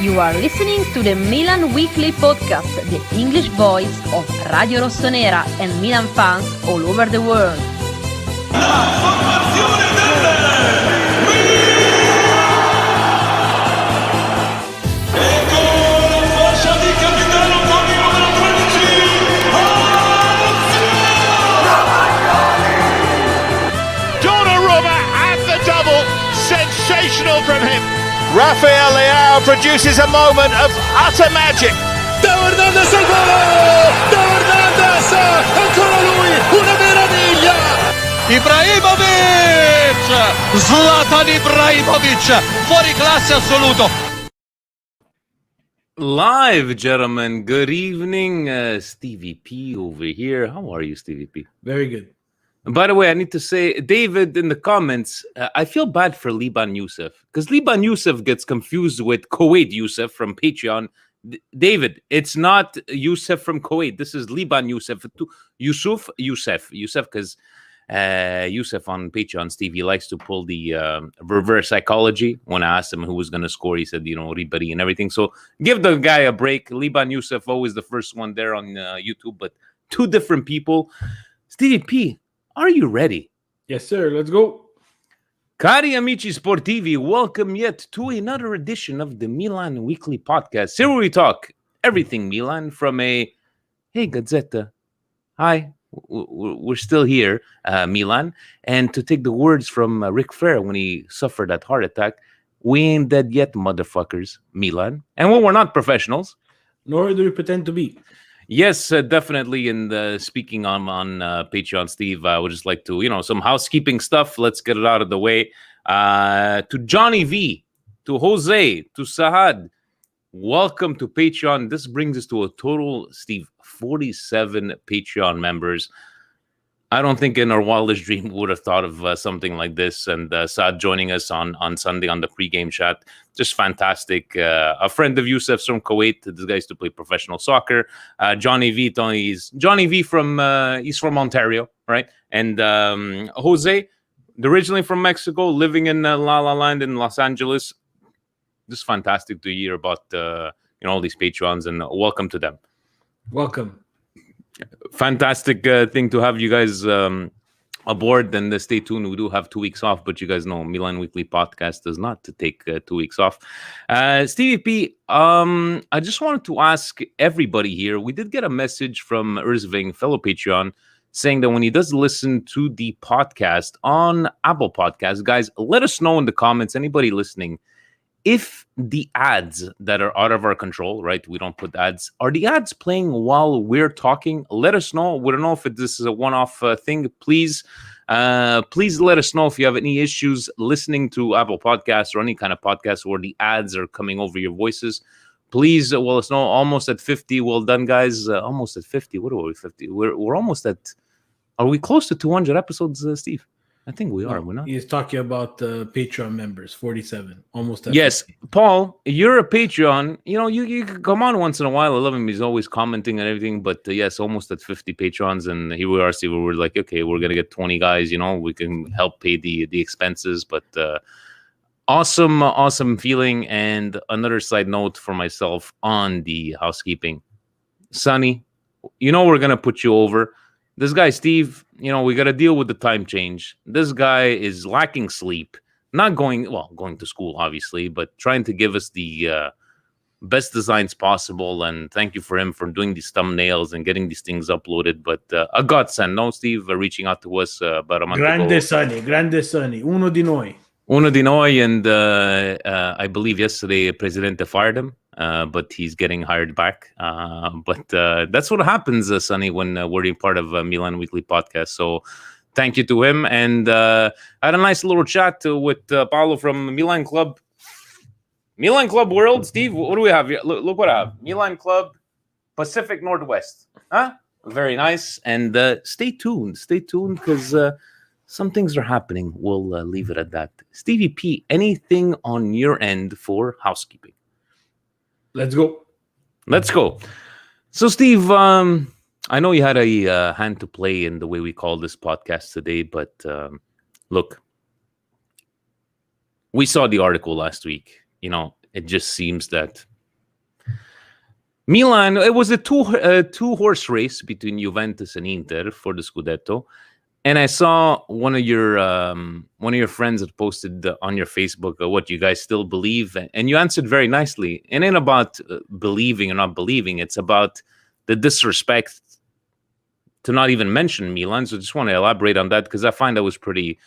You are listening to the Milan Weekly Podcast, the English voice of Radio Rossonera and Milan fans all over the world. Sensational from him. Rafael Leao produces a moment of utter magic. Teo Hernandez al volo! Teo Hernandez! Ancora lui! Una meraviglia! Ibrahimovic! Zlatan Ibrahimovic! Fuori classe assoluto! Live, gentlemen. Good evening. Stevie P over here. How are you, Stevie P? Very good. By the way, I need to say, David, in the comments, I feel bad for Liban Youssef because Liban Youssef gets confused with Kuwait Youssef from Patreon. David, it's not Youssef from Kuwait. This is Liban Youssef. Youssef, because Youssef on Patreon, Steve, he likes to pull the reverse psychology. When I asked him who was going to score, he said, Ribéry and everything. So give the guy a break. Liban Youssef, always the first one there on YouTube, but two different people. Stevie P, are you ready? Yes, sir. Let's go. Cari amici sportivi, welcome yet to another edition of the Milan Weekly Podcast. Here we talk everything Milan from hey, Gazzetta. Hi, we're still here, Milan. And to take the words from Ric Flair when he suffered that heart attack, we ain't dead yet, motherfuckers, Milan. And when we're not professionals. Nor do we pretend to be. Yes, definitely. And speaking on Patreon, Steve, I would just like to, some housekeeping stuff. Let's get it out of the way. To Johnny V, to Jose, to Sahad, welcome to Patreon. This brings us to a total, Steve, 47 Patreon members. I don't think in our wildest dream we would have thought of something like this. And Saad joining us on Sunday on the pregame chat. Just fantastic. A friend of Youssef's from Kuwait. This guy used to play professional soccer. Johnny V, Johnny V he's from Ontario, right? And Jose, originally from Mexico, living in La La Land in Los Angeles. Just fantastic to hear about all these Patreons, and welcome to them. Welcome. Fantastic thing to have you guys aboard, and stay tuned. We do have 2 weeks off, but you guys know Milan Weekly Podcast does not take 2 weeks off. Stevie P, I just wanted to ask everybody here. We did get a message from Erzving, fellow Patreon, saying that when he does listen to the podcast on Apple Podcasts, guys, let us know in the comments, anybody listening, if the ads that are out of our control, right? We don't put ads. Are the ads playing while we're talking? Let us know. We don't know if this is a one-off thing. Please let us know if you have any issues listening to Apple Podcasts or any kind of podcast where the ads are coming over your voices. Please let us know. Almost at 50. Well done, guys. Almost at 50. What are we, 50? We're almost at... Are we close to 200 episodes, Steve? I think we are. We're not. He's talking about Patreon members, 47, almost. Yes, 50. Paul, you're a Patreon. You can come on once in a while. I love him. He's always commenting and everything. But yes, almost at 50 Patrons, and here we are. See, we're like, okay, we're gonna get 20 guys. We can help pay the expenses. But awesome feeling. And another side note for myself on the housekeeping, Sonny, we're gonna put you over. This guy, Steve, we got to deal with the time change. This guy is lacking sleep, not going to school, obviously, but trying to give us the best designs possible. And thank you for him for doing these thumbnails and getting these things uploaded. But a godsend, no, Steve, reaching out to us about a month ago. Grande Sonny, uno di noi. And I believe yesterday Presidente fired him. But he's getting hired back. But that's what happens, Sonny, when we're part of Milan Weekly Podcast. So thank you to him. And I had a nice little chat with Paolo from Milan Club. Milan Club World. Steve, what do we have here? Look what I have. Milan Club Pacific Northwest. Huh? Very nice. And stay tuned. Stay tuned because some things are happening. We'll leave it at that. Stevie P, anything on your end for housekeeping? Let's go. So, Steve, I know you had a hand to play in the way we call this podcast today, but look, we saw the article last week. it just seems that Milan, it was a two-horse race between Juventus and Inter for the scudetto. And I saw one of your friends had posted on your Facebook what you guys still believe, and you answered very nicely. And ain't about believing or not believing; it's about the disrespect to not even mention Milan. So I just want to elaborate on that because I find that was pretty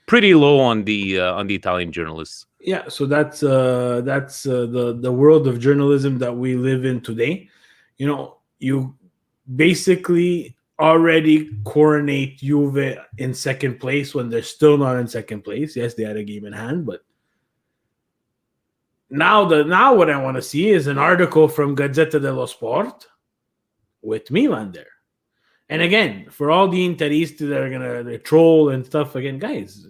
low on the Italian journalists. Yeah, so that's the world of journalism that we live in today. You basically already coronate Juve in second place when they're still not in second place. Yes, they had a game in hand, but now what I want to see is an article from Gazzetta dello Sport with Milan there. And again, for all the Interisti that are gonna troll and stuff, again, guys,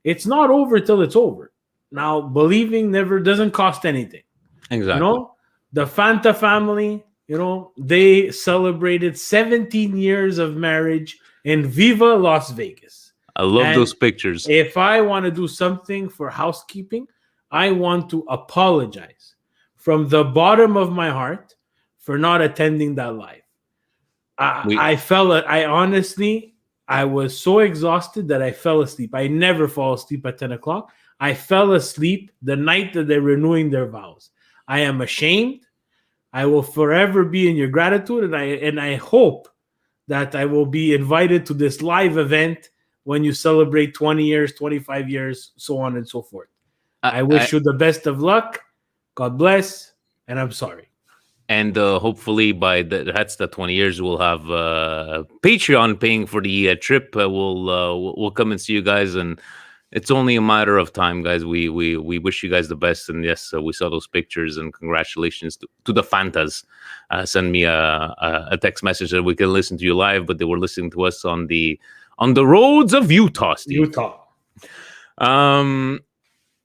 it's not over till it's over. Now, believing never doesn't cost anything. Exactly. The Fanta family, they celebrated 17 years of marriage in Viva Las Vegas. I love those pictures. If I want to do something for housekeeping, I want to apologize from the bottom of my heart for not attending that live. I was so exhausted that I fell asleep. I never fall asleep at 10 o'clock. I fell asleep the night that they're renewing their vows. I am ashamed. I will forever be in your gratitude, and I hope that I will be invited to this live event when you celebrate 20 years, 25 years, so on and so forth. I wish you the best of luck. God bless, and I'm sorry. And hopefully by that's the 20 years, we'll have Patreon paying for the trip. We'll come and see you guys, and it's only a matter of time, guys. We wish you guys the best, and yes, we saw those pictures, and congratulations to the Fantas. Send me a text message that we can listen to you live, but they were listening to us on the roads of Utah, Steve. Utah.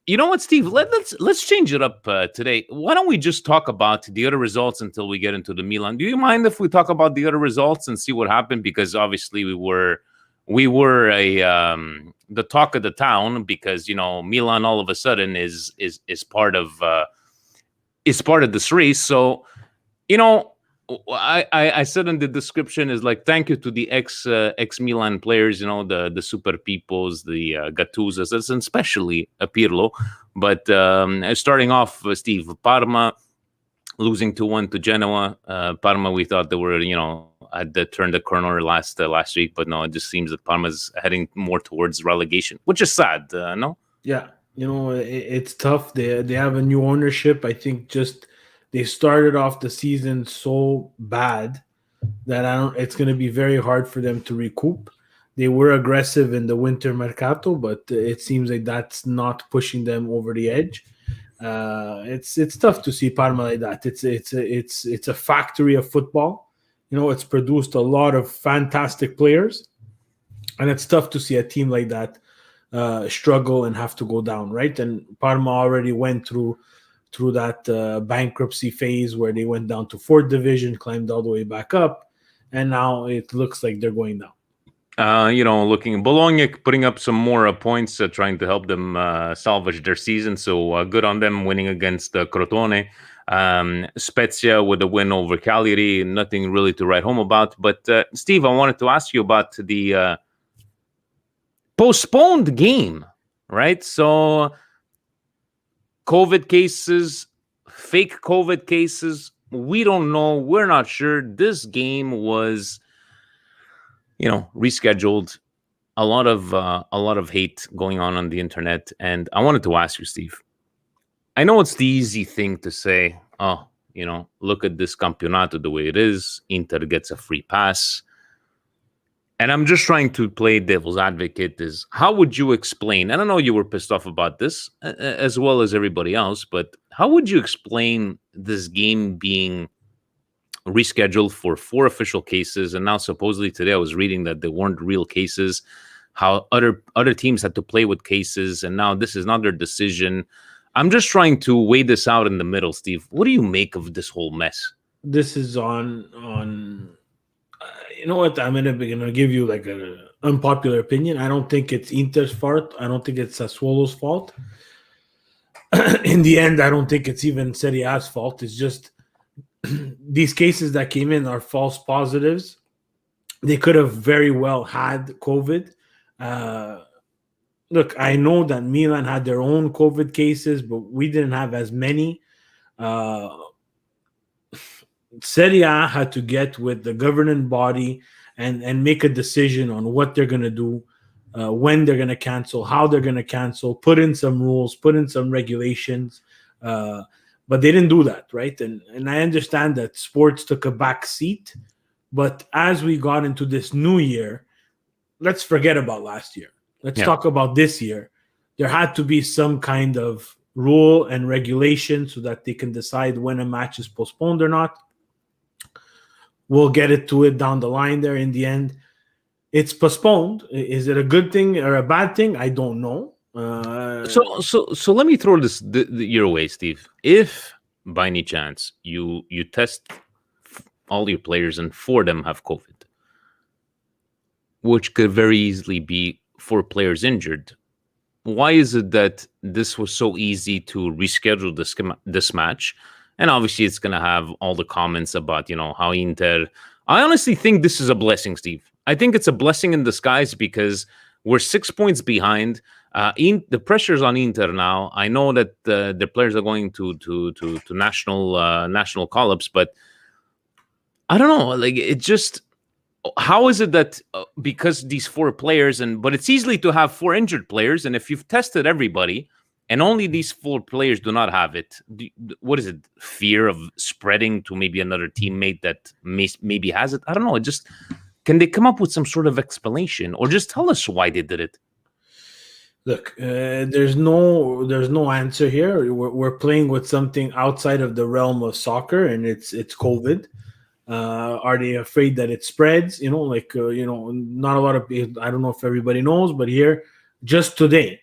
You know what, Steve? Let's change it up today. Why don't we just talk about the other results until we get into the Milan? Do you mind if we talk about the other results and see what happened? Because obviously we were the talk of the town because Milan all of a sudden is part of this race. So I said in the description is like thank you to the ex Milan players, the Super Pippos, the Gattusos, and especially Pirlo. But starting off, Steve, Parma losing 2-1 to Genoa. Parma, we thought they were had turned the corner last week, but no, it just seems that Parma's heading more towards relegation, which is sad. No. Yeah, it's tough. They have a new ownership. I think they started off the season so bad that it's going to be very hard for them to recoup. They were aggressive in the winter mercato, but it seems like that's not pushing them over the edge. It's tough to see Parma like that. It's a factory of football. It's produced a lot of fantastic players, and it's tough to see a team like that struggle and have to go down, right? And Parma already went through that bankruptcy phase where they went down to 4th division, climbed all the way back up, and now it looks like they're going down. Looking Bologna putting up some more points, trying to help them salvage their season. So good on them winning against Crotone. Spezia with a win over Cagliari. Nothing really to write home about. But Steve, I wanted to ask you about the postponed game, right? So COVID cases, fake COVID cases. We don't know. We're not sure. This game was rescheduled. A lot of hate going on the internet, and I wanted to ask you, Steve. I know it's the easy thing to say. Oh, look at this campionato the way it is. Inter gets a free pass, and I'm just trying to play devil's advocate. Is how would you explain? And I know you were pissed off about this as well as everybody else, but how would you explain this game being rescheduled for 4 official cases, and now supposedly today I was reading that they weren't real cases, how other teams had to play with cases, and now this is not their decision. I'm just trying to weigh this out in the middle, Steve. What do you make of this whole mess? This is on you know what, I'm gonna give you like an unpopular opinion. I don't think it's Inter's fault. I don't think it's Sassuolo's fault. in the end, I don't think it's even Serie A's fault. It's just these cases that came in are false positives. They could have very well had COVID. Look, I know that Milan had their own COVID cases, but we didn't have as many. Serie A had to get with the governing body and make a decision on what they're going to do, when they're going to cancel, how they're going to cancel, put in some rules, put in some regulations. But they didn't do that, right? And I understand that sports took a back seat. But as we got into this new year, let's forget about last year. Let's talk about this year. There had to be some kind of rule and regulation so that they can decide when a match is postponed or not. We'll get it down the line there in the end. It's postponed. Is it a good thing or a bad thing? I don't know. So let me throw this your way, Steve. If by any chance you test all your players and 4 of them have COVID, which could very easily be 4 players injured, why is it that this was so easy to reschedule this match? And obviously it's going to have all the comments about, how Inter... I honestly think this is a blessing, Steve. I think it's a blessing in disguise because we're 6 points behind. The pressure's on Inter now. I know that the players are going to national call-ups, but I don't know. Like, it just... How is it that because these 4 players, but it's easily to have 4 injured players, and if you've tested everybody and only these 4 players do not have it, what is it? Fear of spreading to maybe another teammate that maybe has it? I don't know. Can they come up with some sort of explanation, or just tell us why they did it? Look, there's no answer here. We're playing with something outside of the realm of soccer, and it's COVID. Are they afraid that it spreads? Not a lot of people. I don't know if everybody knows, but here, just today,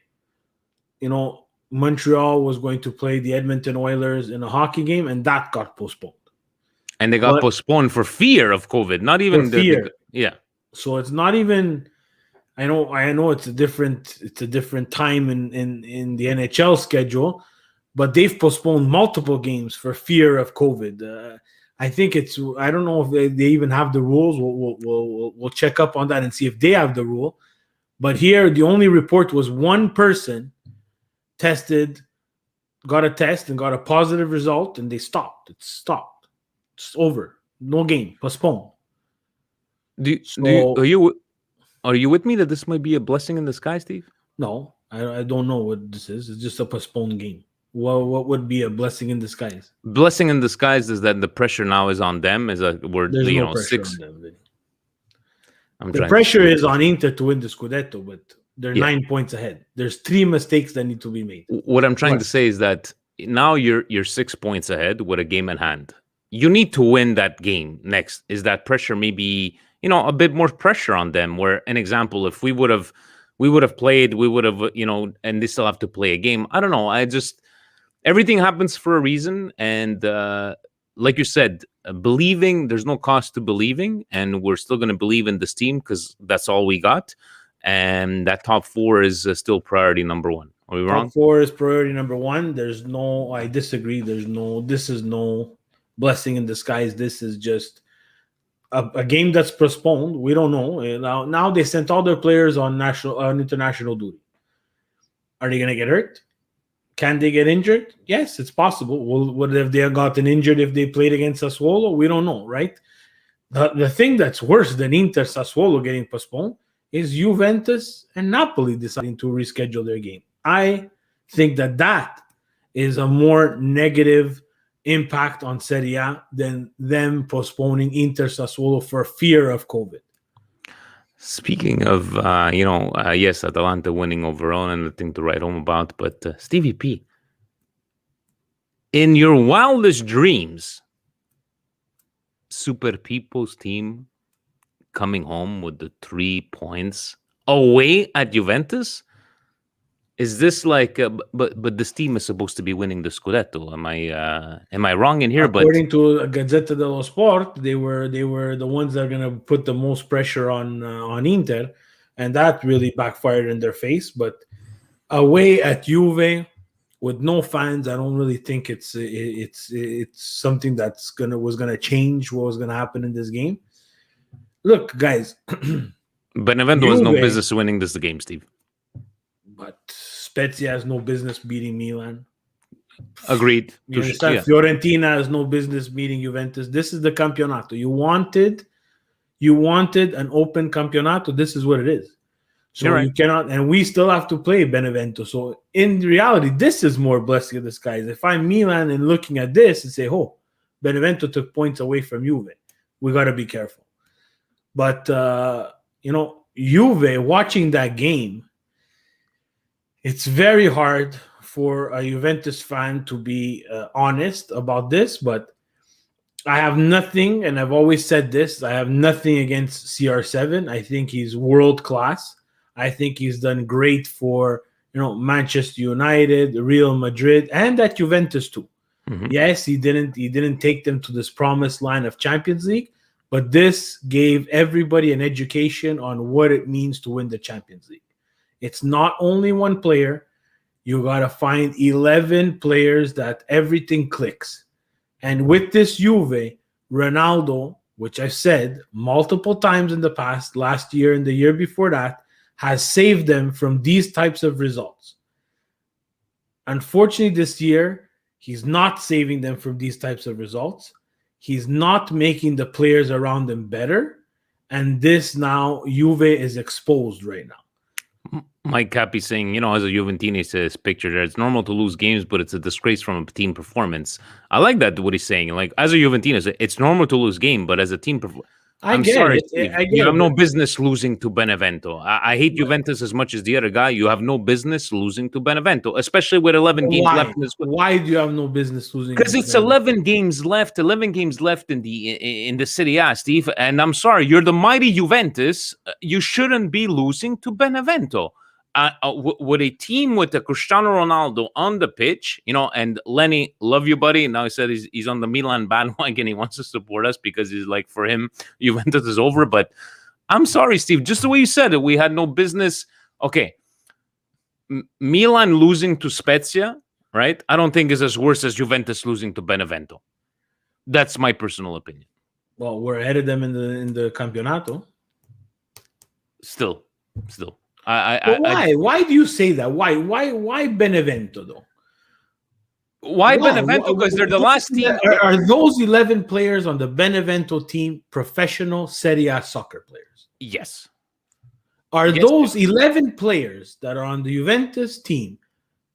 Montreal was going to play the Edmonton Oilers in a hockey game, and that got postponed. And they got postponed for fear of COVID, not even fear. Yeah. So it's not even. I know it's a different time in the NHL schedule, but they've postponed multiple games for fear of COVID. I think I don't know if they even have the rules. We'll check up on that and see if they have the rule. But here, the only report was one person tested, got a test and got a positive result, and they stopped. It stopped. It's over. No game. Postponed. Are you with me that this might be a blessing in disguise, Steve? No, I don't know what this is. It's just a postponed game. What would be a blessing in disguise? Blessing in disguise is that the pressure now is on them. There's no pressure 6. On them. The pressure is on Inter to win the scudetto, but they're 9 points ahead. There's 3 mistakes that need to be made. What I'm trying to say is that now you're 6 points ahead with a game in hand. You need to win that game next. Is that pressure maybe a bit more pressure on them? Where, an example, if we would have played, we would have and they still have to play a game. I don't know. Everything happens for a reason, and like you said, believing, there's no cost to believing, and we're still going to believe in this team because that's all we got, and that top 4 is still priority number 1. Are we wrong? Top 4 is priority number 1. I disagree. This is no blessing in disguise. This is just a game that's postponed. We don't know. Now they sent all their players on international duty. Are they going to get hurt? Can they get injured? Yes, it's possible. Well, what if they have gotten injured if they played against Sassuolo? We don't know, right? The thing that's worse than Inter Sassuolo getting postponed is Juventus and Napoli deciding to reschedule their game. I think that is a more negative impact on Serie A than them postponing Inter Sassuolo for fear of COVID. Speaking of, yes, Atalanta winning overall and nothing to write home about, but Stevie P, in your wildest dreams, Super Pippo's team coming home with the 3 points away at Juventus? Is this like, but this team is supposed to be winning the scudetto? Am I wrong in here? According to Gazzetta dello Sport, they were the ones that are going to put the most pressure on Inter, and that really backfired in their face. But away at Juve, with no fans, I don't really think it's something that's was gonna change what was gonna happen in this game. Look, guys, Benevento has no Juve- business winning this game, Steve. but Spezia has no business beating Milan. Agreed. You understand? Yeah. Fiorentina has no business beating Juventus. This is the campionato. You wanted an open campionato. This is what it is. So You're right. you cannot, and we still have to play Benevento. So in reality, this is more blessing of the skies. If I'm Milan and looking at this and say, "Oh, Benevento took points away from Juve," we got to be careful. But Juve, watching that game, it's very hard for a Juventus fan to be honest about this, but I have nothing, and I've always said this, I have nothing against CR7. I think he's world class. I think he's done great for Manchester United, Real Madrid, and at Juventus too. Mm-hmm. Yes, he didn't take them to this promised line of Champions League, but this gave everybody an education on what it means to win the Champions League. It's not only one player. You got to find 11 players that everything clicks. And with this Juve, Ronaldo, which I've said multiple times in the past, last year and the year before that, has saved them from these types of results. Unfortunately, this year, he's not saving them from these types of results. He's not making the players around him better. And this now, Juve is exposed right now. Mike Cappy saying, as a Juventinese picture there, it's normal to lose games, but it's a disgrace from a team performance. I like that, what he's saying. Like, as a Juventinese, it's normal to lose game, but as a team performance, I'm sorry, Steve, you have no business losing to Benevento. I hate Juventus as much as the other guy. You have no business losing to Benevento, especially with 11 games left. Why do you have no business losing? Because it's 11 games left. 11 games left in the Serie A, Steve. And I'm sorry, you're the mighty Juventus. You shouldn't be losing to Benevento. With a team with a Cristiano Ronaldo on the pitch, and Lenny, love you, buddy. Now he said he's on the Milan bandwagon. He wants to support us because he's like, for him, Juventus is over. But I'm sorry, Steve, just the way you said it, we had no business. Okay, Milan losing to Spezia, right? I don't think is as worse as Juventus losing to Benevento. That's my personal opinion. Well, we're ahead of them in the Campionato. Still. Why do you say that? Why Benevento though? Why Benevento? Because they're the last team. Are those 11 players on the Benevento team professional Serie A soccer players? Yes. Are those 11 players that are on the Juventus team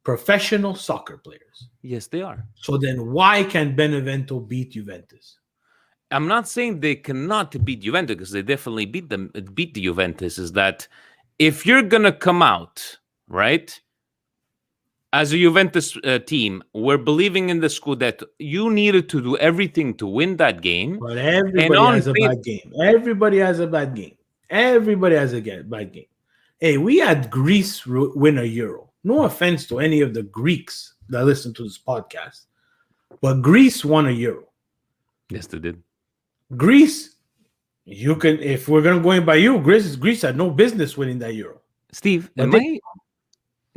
professional soccer players? Yes, they are. So then why can Benevento beat Juventus? I'm not saying they cannot beat Juventus, because they definitely beat the Juventus. Is that if you're going to come out, right, as a Juventus team, we're believing in the scudetto, you needed to do everything to win that game. But everybody has a bad game. Everybody has a bad game. Everybody has a bad game. Hey, we had Greece win a Euro. No offense to any of the Greeks that listen to this podcast, but Greece won a Euro. Yes, they did. Greece, you can, if we're going to go in by you, Greece had no business winning that Euro. Steve,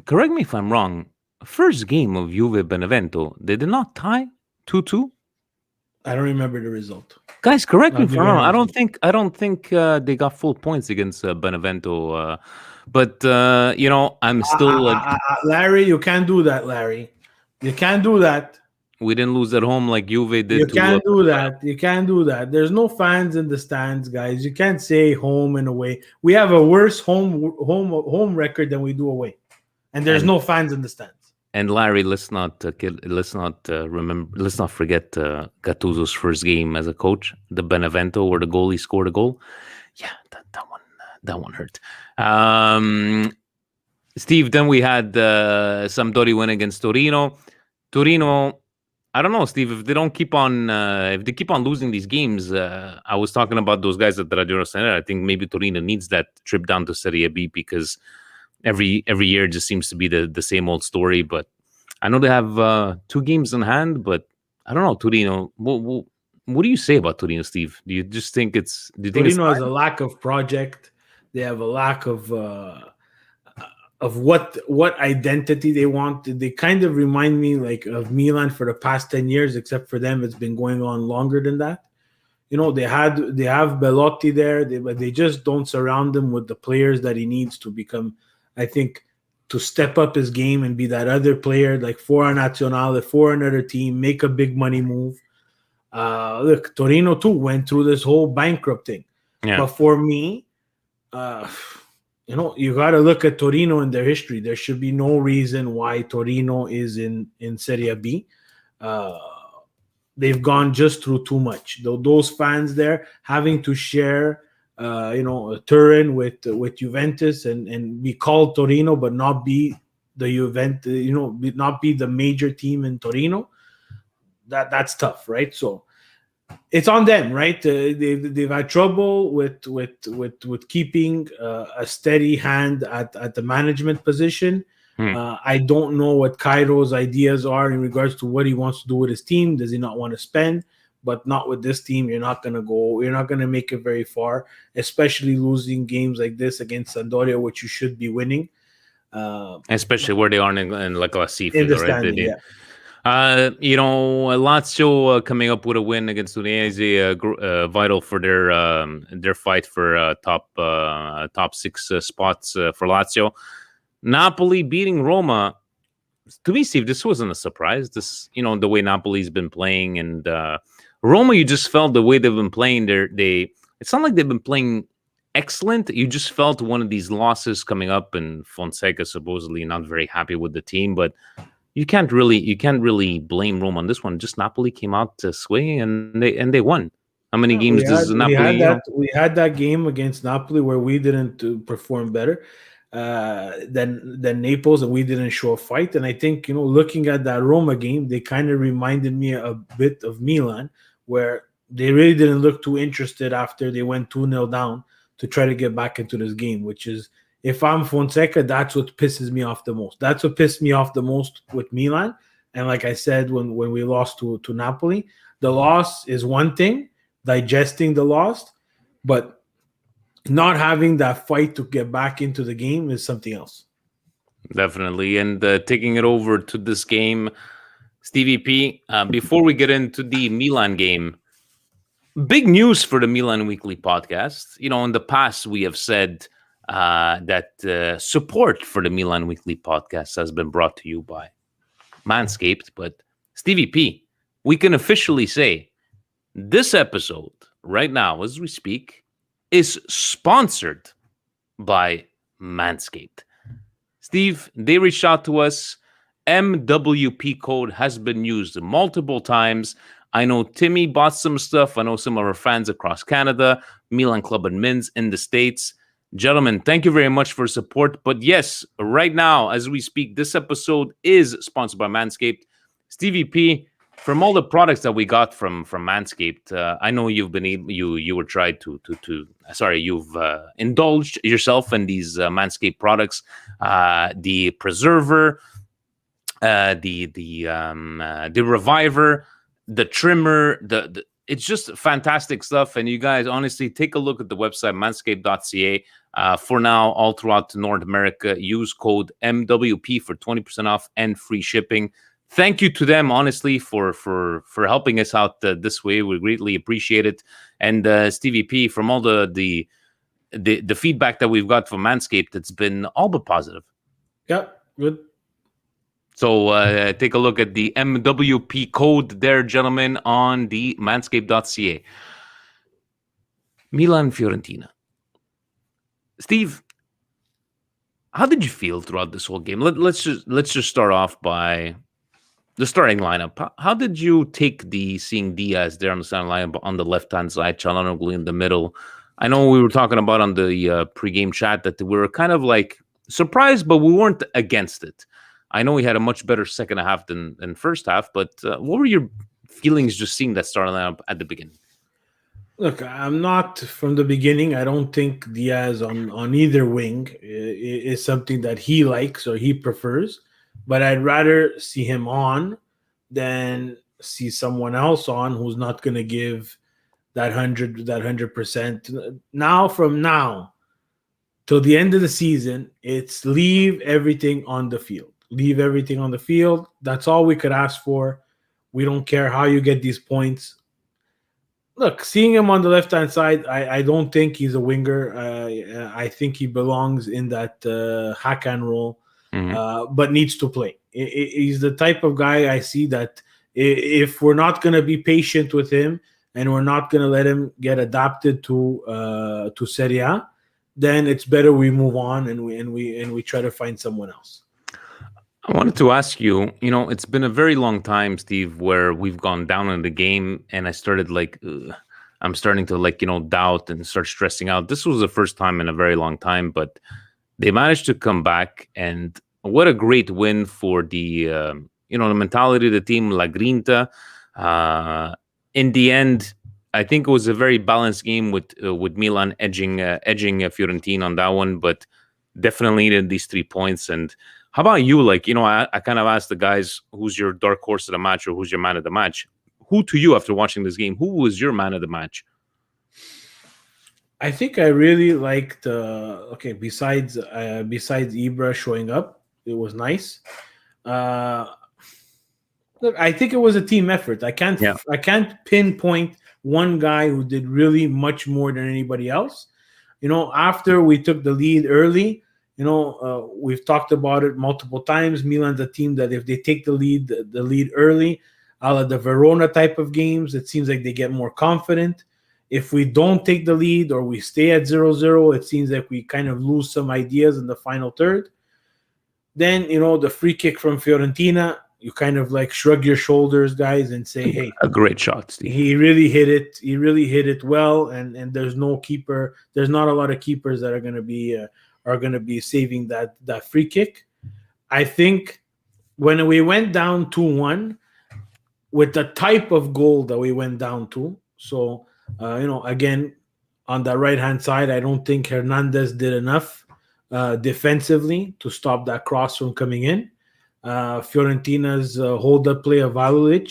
correct me if I'm wrong. First game of Juve Benevento, they did not tie 2-2. I don't remember the result. Guys, correct me if I'm wrong. I don't think they got full points against Benevento. But I'm still Larry. You can't do that, Larry. You can't do that. We didn't lose at home like Juve did. You can't do that. You can't do that. There's no fans in the stands, guys. You can't say home and away. We have a worse home record than we do away, and there's no fans in the stands. And Larry, let's not forget Gattuso's first game as a coach, the Benevento, where the goalie scored a goal. Yeah, that one hurt. Steve, then we had Sampdoria win against Torino. Torino, I don't know, Steve, if they keep on losing these games, I was talking about those guys at the Radio Center. I think maybe Torino needs that trip down to Serie B, because every year just seems to be the same old story. But I know they have 2 games in hand, but I don't know, Torino. What do you say about Torino, Steve? Do you just think Torino has a lack of project? They have a lack of what identity they want. They kind of remind me like of Milan for the past 10 years, except for them, it's been going on longer than that. They have Belotti there, but they just don't surround him with the players that he needs to become, I think, to step up his game and be that other player, like for a Nazionale, for another team, make a big money move. Look, Torino too went through this whole bankrupt thing. Yeah. But for me, you got to look at Torino in their history. There should be no reason why Torino is in Serie B. They've gone just through too much. Those fans there having to share, Turin with Juventus and be called Torino, but not be the Juventus, not be the major team in Torino. That's tough, right? So it's on them, right? They've had trouble with keeping a steady hand at the management position. I don't know what Cairo's ideas are in regards to what he wants to do with his team. Does he not want to spend? But not with this team. You're not going to make it very far, especially losing games like this against Sampdoria, which you should be winning. Especially where they are in La Classifica, right? Yeah. Lazio coming up with a win against Udinese, vital for their fight for top 6 spots for Lazio. Napoli beating Roma. To me, Steve, this wasn't a surprise. This, the way Napoli's been playing, and Roma, you just felt the way they've been playing. It's not like they've been playing excellent. You just felt one of these losses coming up, and Fonseca supposedly not very happy with the team, but. You can't really blame Roma on this one. Just Napoli came out to swing and they won. How many games does Napoli? We had that game against Napoli where we didn't perform better than Naples, and we didn't show a fight. And I think looking at that Roma game, they kind of reminded me a bit of Milan, where they really didn't look too interested after they went 2-0 down to try to get back into this game, which is. If I'm Fonseca, that's what pisses me off the most. That's what pissed me off the most with Milan. And like I said, when we lost to Napoli, the loss is one thing, digesting the loss, but not having that fight to get back into the game is something else. Definitely. And taking it over to this game, Stevie P, before we get into the Milan game, big news for the Milan Weekly podcast. In the past, we have said that support for the Milan Weekly podcast has been brought to you by Manscaped. But Stevie P, we can officially say this episode right now, as we speak, is sponsored by Manscaped. Steve, they reached out to us. MWP code has been used multiple times. I know Timmy bought some stuff. I know some of our fans across Canada, Milan Club and Mins in the States. Gentlemen, thank you very much for support. But yes, right now, as we speak, this episode is sponsored by Manscaped. Stevie P, from all the products that we got from Manscaped, I know you've been you've indulged yourself in these Manscaped products, the Preserver, the Reviver, the Trimmer, it's just fantastic stuff. And you guys, honestly, take a look at the website, manscaped.ca. For now, all throughout North America, use code MWP for 20% off and free shipping. Thank you to them, honestly, for helping us out this way. We greatly appreciate it. And Stevie P, from all the feedback that we've got from Manscaped, it's been all but positive. Yep, good. So take a look at the MWP code there, gentlemen, on the manscaped.ca. Milan Fiorentina. Steve, how did you feel throughout this whole game? Let's just start off by the starting lineup. How did you take seeing Diaz there on the starting lineup on the left-hand side, Çalhanoğlu in the middle? I know we were talking about on the pre-game chat that we were kind of like surprised, but we weren't against it. I know we had a much better second half than first half, but what were your feelings just seeing that starting lineup at the beginning? Look, I'm not from the beginning. I don't think Diaz on either wing is something that he likes or he prefers, but I'd rather see him on than see someone else on who's not going to give that 100%. Now, from now till the end of the season, it's leave everything on the field. Leave everything on the field. That's all we could ask for. We don't care how you get these points. Look, seeing him on the left-hand side, I don't think he's a winger. I think he belongs in that Hakan role, but needs to play. He's the type of guy I see that if we're not going to be patient with him and we're not going to let him get adapted to Serie A, then it's better we move on and we try to find someone else. I wanted to ask you, it's been a very long time, Steve, where we've gone down in the game and I started I'm starting to doubt and start stressing out. This was the first time in a very long time, but they managed to come back, and what a great win for the, the mentality of the team, La Grinta. In the end, I think it was a very balanced game with Milan edging Fiorentina on that one, but definitely needed these 3 points. And how about you? I kind of asked the guys, who's your dark horse of the match or who's your man of the match? Who to you, after watching this game, who was your man of the match? I think I really liked, besides Ibra showing up, it was nice. Look, I think it was a team effort. I can't pinpoint one guy who did really much more than anybody else. After we took the lead early, we've talked about it multiple times. Milan's a team that if they take the lead early, a la the Verona type of games, it seems like they get more confident. If we don't take the lead or we stay at 0-0, it seems like we kind of lose some ideas in the final third. Then, the free kick from Fiorentina, you kind of shrug your shoulders, guys, and say, hey, a great shot, Steve. He really hit it. He really hit it well. And there's no keeper. There's not a lot of keepers that are going to be saving that free kick. I think when we went down 2-1 with the type of goal that we went down to, so, again, on the right-hand side, I don't think Hernandez did enough defensively to stop that cross from coming in. Fiorentina's hold-up play of Valulic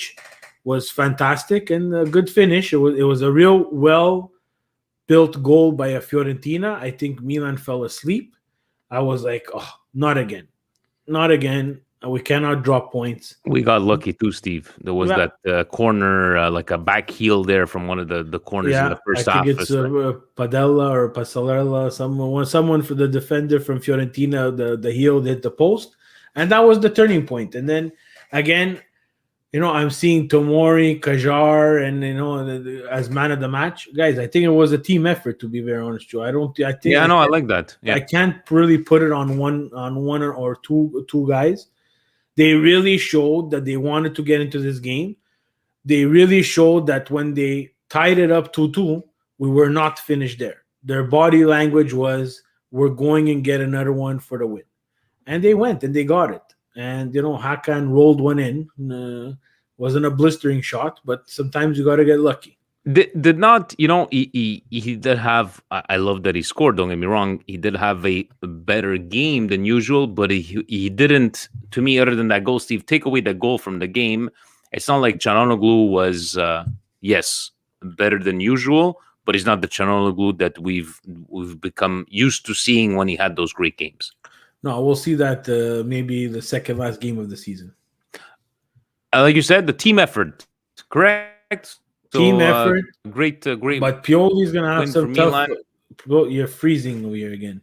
was fantastic and a good finish. It was a real well-built goal by a Fiorentina. I think Milan fell asleep. I was like, oh, not again. We cannot drop points. We got lucky too, Steve. There was that corner, like a back heel there from one of the corners in the first half. I think it's Padella or Passarella, someone for the defender from Fiorentina. The heel hit the post, and that was the turning point. And then again, I'm seeing Tomori, Kajar, and as man of the match, guys. I think it was a team effort. To be very honest, Joe, I like that. Yeah. I can't really put it on one or two guys. They really showed that they wanted to get into this game. They really showed that when they tied it up 2-2, we were not finished there. Their body language was, we're going and get another one for the win. And they went and they got it. And, Hakan rolled one in. Wasn't a blistering shot, but sometimes you got to get lucky. Did not, he did have, I love that he scored, don't get me wrong, he did have a better game than usual, but he didn't, to me, other than that goal, Steve, take away the goal from the game. It's not like Çalhanoğlu was, yes, better than usual, but he's not the Çalhanoğlu that we've become used to seeing when he had those great games. No, we'll see that maybe the second last game of the season. Like you said, the team effort, correct? So, team effort, great. But Pioli's gonna have some tough. You're freezing over here again.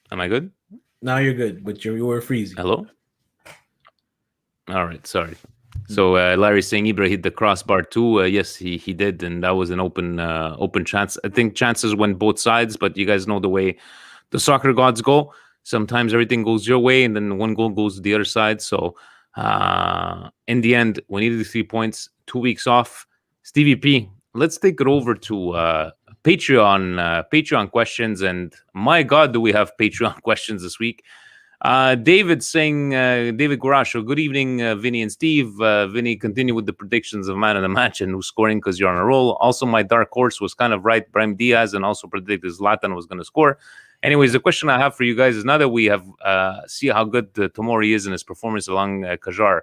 Am I good? Now you're good, but you were freezing. Hello. All right, sorry. So Larry's saying Ibra hit the crossbar too. Yes, he did, and that was an open chance. I think chances went both sides, but you guys know the way the soccer gods go. Sometimes everything goes your way, and then one goal goes to the other side. So. In the end, we needed the 3 points, 2 weeks off. Stevie P, let's take it over to Patreon questions. And my God, do we have Patreon questions this week? David saying, David Guarasho, good evening, Vinny and Steve. Vinny, continue with the predictions of man of the match and who's scoring because you're on a roll. Also, my dark horse was kind of right, Brahim Diaz, and also predicted Zlatan was going to score. Anyways, the question I have for you guys is, now that we have see how good Tomori is in his performance along Kajar,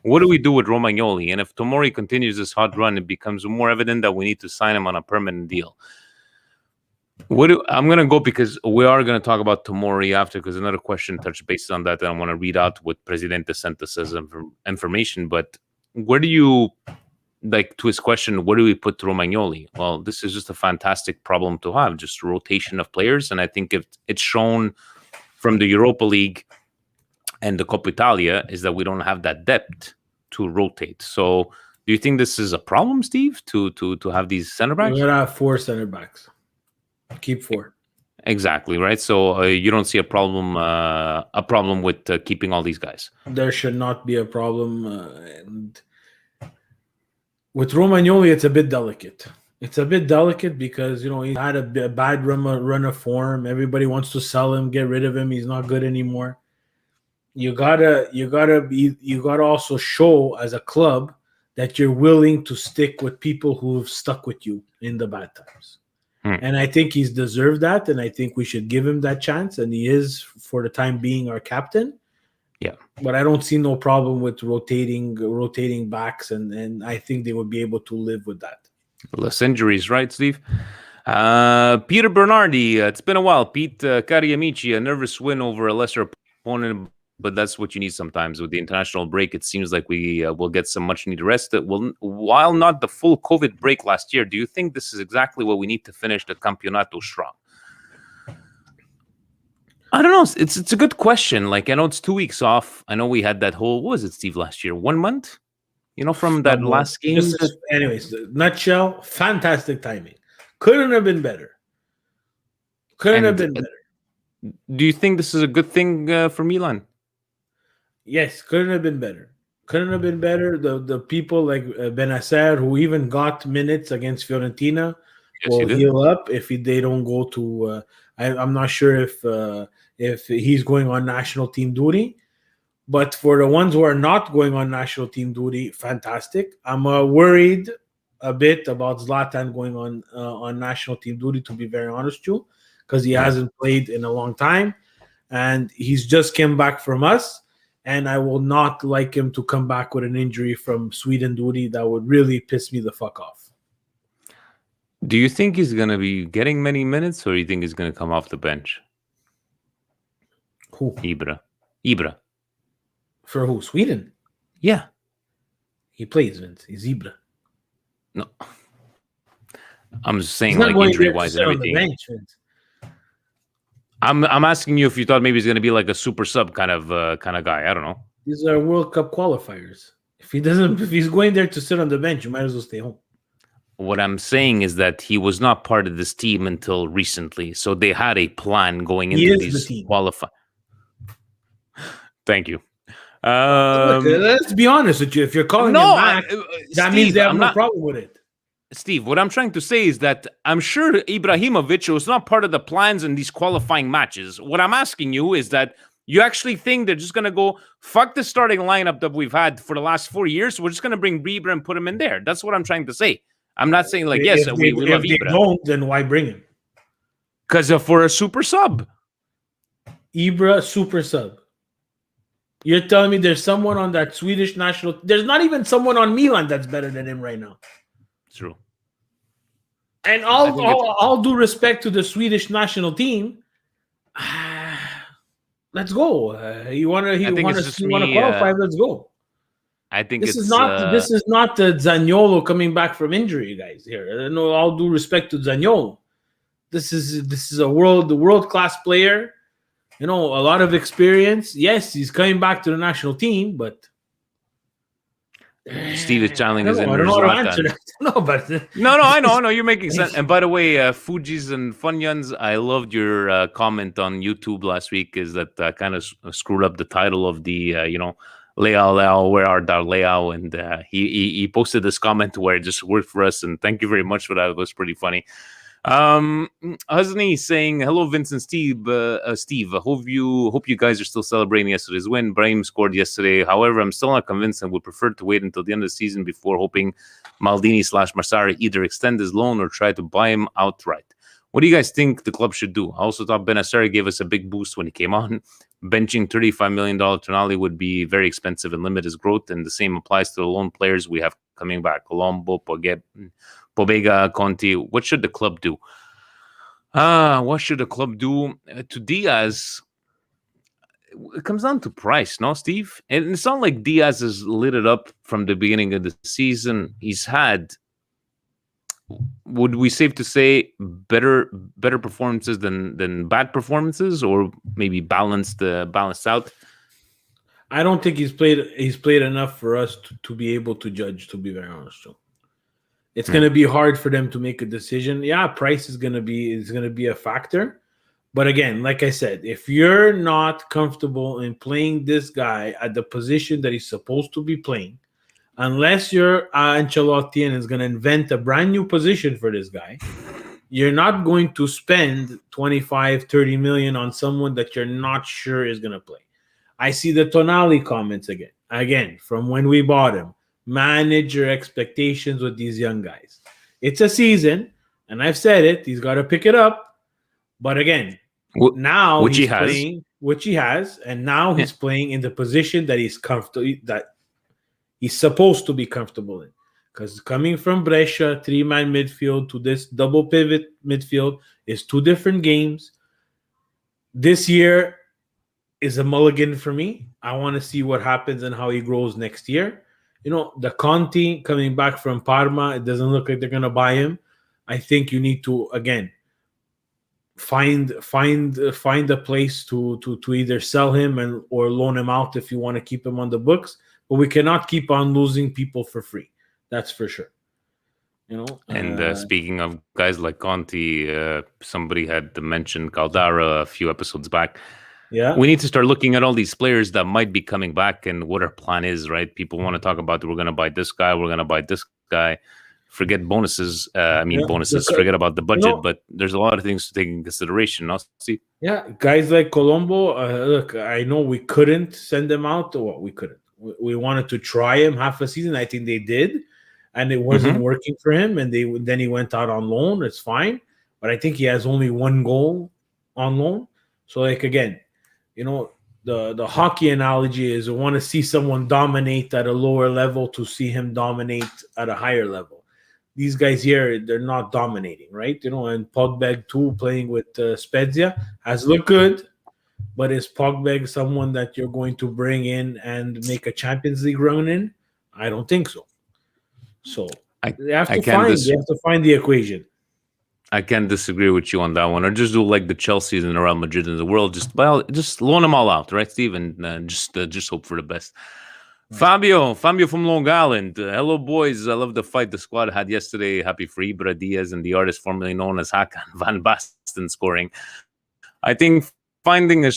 What do we do with Romagnoli? And if Tomori continues this hot run, it becomes more evident that we need to sign him on a permanent deal. I'm going to go because we are going to talk about Tomori after, because another question touched based on that, and I want to read out what Presidente sent us as information. But where do you, like, to his question, where do we put Romagnoli? Well, this is just a fantastic problem to have, just rotation of players. And I think if it's shown from the Europa League and the Coppa Italia is that we don't have that depth to rotate. So do you think this is a problem, Steve, to have these center backs? We're going to have 4 center backs. Keep 4. Exactly, right? So you don't see a problem with keeping all these guys? There should not be a problem. And with Romagnoli, it's a bit delicate. It's a bit delicate because, he had a bad run of form. Everybody wants to sell him, get rid of him. He's not good anymore. You gotta also show as a club that you're willing to stick with people who have stuck with you in the bad times. And I think he's deserved that, and I think we should give him that chance. And he is, for the time being, our captain. Yeah, but I don't see no problem with rotating backs, and I think they would be able to live with that. Less injuries, right, Steve? Peter Bernardi, it's been a while. Pete, cari amici, a nervous win over a lesser opponent, but that's what you need sometimes. With the international break, it seems like we will get some much-needed rest. While not the full COVID break last year, do you think this is exactly what we need to finish the Campionato strong? I don't know. It's a good question. Like, I know it's 2 weeks off. I know we had that whole, what was it, Steve, last year? 1 month? From that last game? Anyways, nutshell, fantastic timing. Couldn't have been better. Do you think this is a good thing for Milan? Yes, couldn't have been better. The people like Benacer, who even got minutes against Fiorentina, will heal up if they don't go to. I'm not sure if he's going on national team duty, but for the ones who are not going on national team duty, fantastic. I'm worried a bit about Zlatan going on national team duty, to be very honest with you, because he hasn't played in a long time, and he's just came back from us. And I will not like him to come back with an injury from Sweden duty. That would really piss me the fuck off. Do you think he's going to be getting many minutes, or do you think he's going to come off the bench? Who? Ibra. For who? Sweden? Yeah. He plays, Vince. He's Ibra. No. I'm just saying, like, injury-wise and everything. Bench, I'm asking you if you thought maybe he's going to be like a super sub kind of guy. I don't know. These are World Cup qualifiers. If he's going there to sit on the bench, you might as well stay home. What I'm saying is that he was not part of this team until recently, so they had a plan going into these qualifiers. Thank you. Look, let's be honest with you. If you're calling him back, that means they have no problem with it. Steve, what I'm trying to say is that I'm sure Ibrahimovic was not part of the plans in these qualifying matches. What I'm asking you is that you actually think they're just going to go, fuck the starting lineup that we've had for the last 4 years. We're just going to bring Ibra and put him in there. That's what I'm trying to say. I'm not saying, like, yes, we love Ibra. If they don't, then why bring him? Because for a super sub. Ibra, super sub. You're telling me there's someone on that Swedish national... There's not even someone on Milan that's better than him right now. True. And all due respect to the Swedish national team, let's go. You want to qualify? Let's go. I think this is not the Zaniolo coming back from injury, guys. Here, no, all due respect to Zaniolo, this is a world class player. A lot of experience. Yes, he's coming back to the national team, but. Steve is channeling his inner Zlatan. No, I know. You're making sense. And by the way, Fuji's and Funyuns, I loved your comment on YouTube last week. Is that kind of screwed up the title of the, Leao, where are thou, Leao? And he posted this comment where it just worked for us. And thank you very much for that. It was pretty funny. Husney saying, hello, Vincent, Steve. Hope you guys are still celebrating yesterday's win. Brahim scored yesterday. However, I'm still not convinced and would prefer to wait until the end of the season before hoping Maldini / Marsari either extend his loan or try to buy him outright. What do you guys think the club should do? I also thought Benasseri gave us a big boost when he came on. Benching $35 million Tonali would be very expensive and limit his growth, and the same applies to the loan players we have coming back. Colombo, Pobega, Conti. What should the club do? What should the club do? To Diaz, it comes down to price, no, Steve? And it's not like Diaz has lit it up from the beginning of the season. He's had, would we safe to say, better performances than bad performances, or maybe balanced out? I don't think he's played enough for us to be able to judge, to be very honest. So it's going to be hard for them to make a decision. Yeah, price is going to be a factor. But again, like I said, if you're not comfortable in playing this guy at the position that he's supposed to be playing, unless you're Ancelotti and is going to invent a brand new position for this guy, you're not going to spend 25, 30 million on someone that you're not sure is going to play. I see the Tonali comments again from when we bought him. Manage your expectations with these young guys. It's a season, and I've said it, he's got to pick it up. But again, now which he has, and now he's playing in the position that he's comfortable, that he's supposed to be comfortable in. Because coming from Brescia, 3-man midfield, to this double pivot midfield is 2 different games. This year is a mulligan for me. I want to see what happens and how he grows next year. You know, the Conti coming back from Parma, it doesn't look like they're going to buy him. I think you need to, again, find a place to either sell him or loan him out if you want to keep him on the books. But we cannot keep on losing people for free. That's for sure. You know. And speaking of guys like Conti, somebody had mentioned Caldara a few episodes back. Yeah, we need to start looking at all these players that might be coming back and what our plan is, right? People want to talk about, we're going to buy this guy, we're going to buy this guy. Forget bonuses. Bonuses. Forget about the budget, but there's a lot of things to take in consideration. No? See? Yeah, guys like Colombo. Look, I know we couldn't send them out. Well, we couldn't. We wanted to try him half a season. I think they did, and it wasn't working for him. And then he went out on loan. It's fine, but I think he has only 1 goal on loan. So, like, again, you know, the hockey analogy is, I want to see someone dominate at a lower level to see him dominate at a higher level. These guys here, they're not dominating, right? You know, and Pogba too, playing with Spezia, has looked good, but is Pogba someone that you're going to bring in and make a Champions League run in? I don't think so. So they have to find the equation. I can't disagree with you on that one. Or just do like the Chelsea's and the Real Madrid in the world. Just loan them all out, right, Steve? And just hope for the best. Fabio from Long Island. Hello, boys. I love the fight the squad had yesterday. Happy for Ibra, Diaz, and the artist formerly known as Hakan Van Basten scoring. I think finding a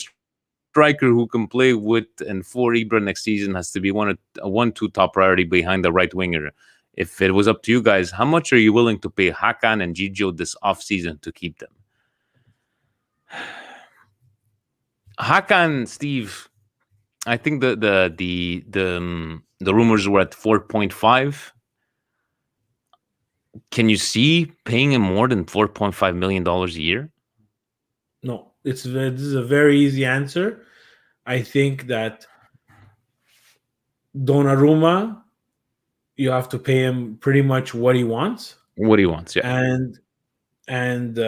striker who can play with and for Ibra next season has to be a 1-2 top priority behind the right winger. If it was up to you guys, how much are you willing to pay Hakan and Gigio this offseason to keep them? Hakan, Steve, I think the rumors were at 4.5. Can you see paying him more than $4.5 million a year? No, this is a very easy answer. I think that Donnarumma, you have to pay him pretty much what he wants. What he wants, yeah. And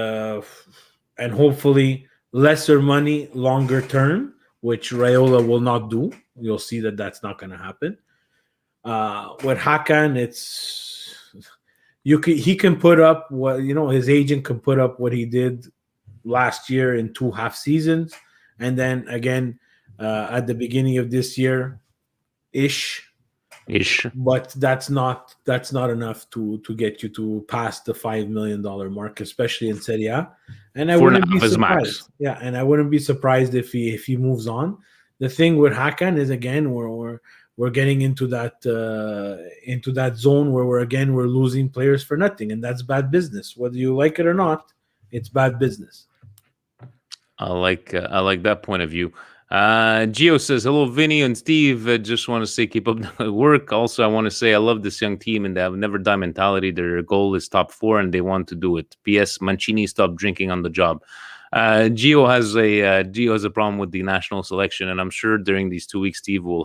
hopefully lesser money, longer term, which Raiola will not do. You'll see that that's not going to happen. With Hakan, he can put up what, you know, his agent can put up what he did last year in 2 half seasons, and then again at the beginning of this year, ish. But that's not enough to get you to pass the $5 million mark, especially in Serie A. And I wouldn't be surprised. Yeah, and I wouldn't be surprised if he moves on. The thing with Hakan is, again, we're getting into that zone where we're losing players for nothing, and that's bad business. Whether you like it or not, it's bad business. I like that point of view. Gio says, hello, Vinny and Steve. Just want to say keep up the work. Also, I want to say I love this young team and they have never die mentality. Their goal is top 4 and they want to do it. P.S. Mancini stopped drinking on the job. Gio has a problem with the national selection, and I'm sure during these 2 weeks, Steve we'll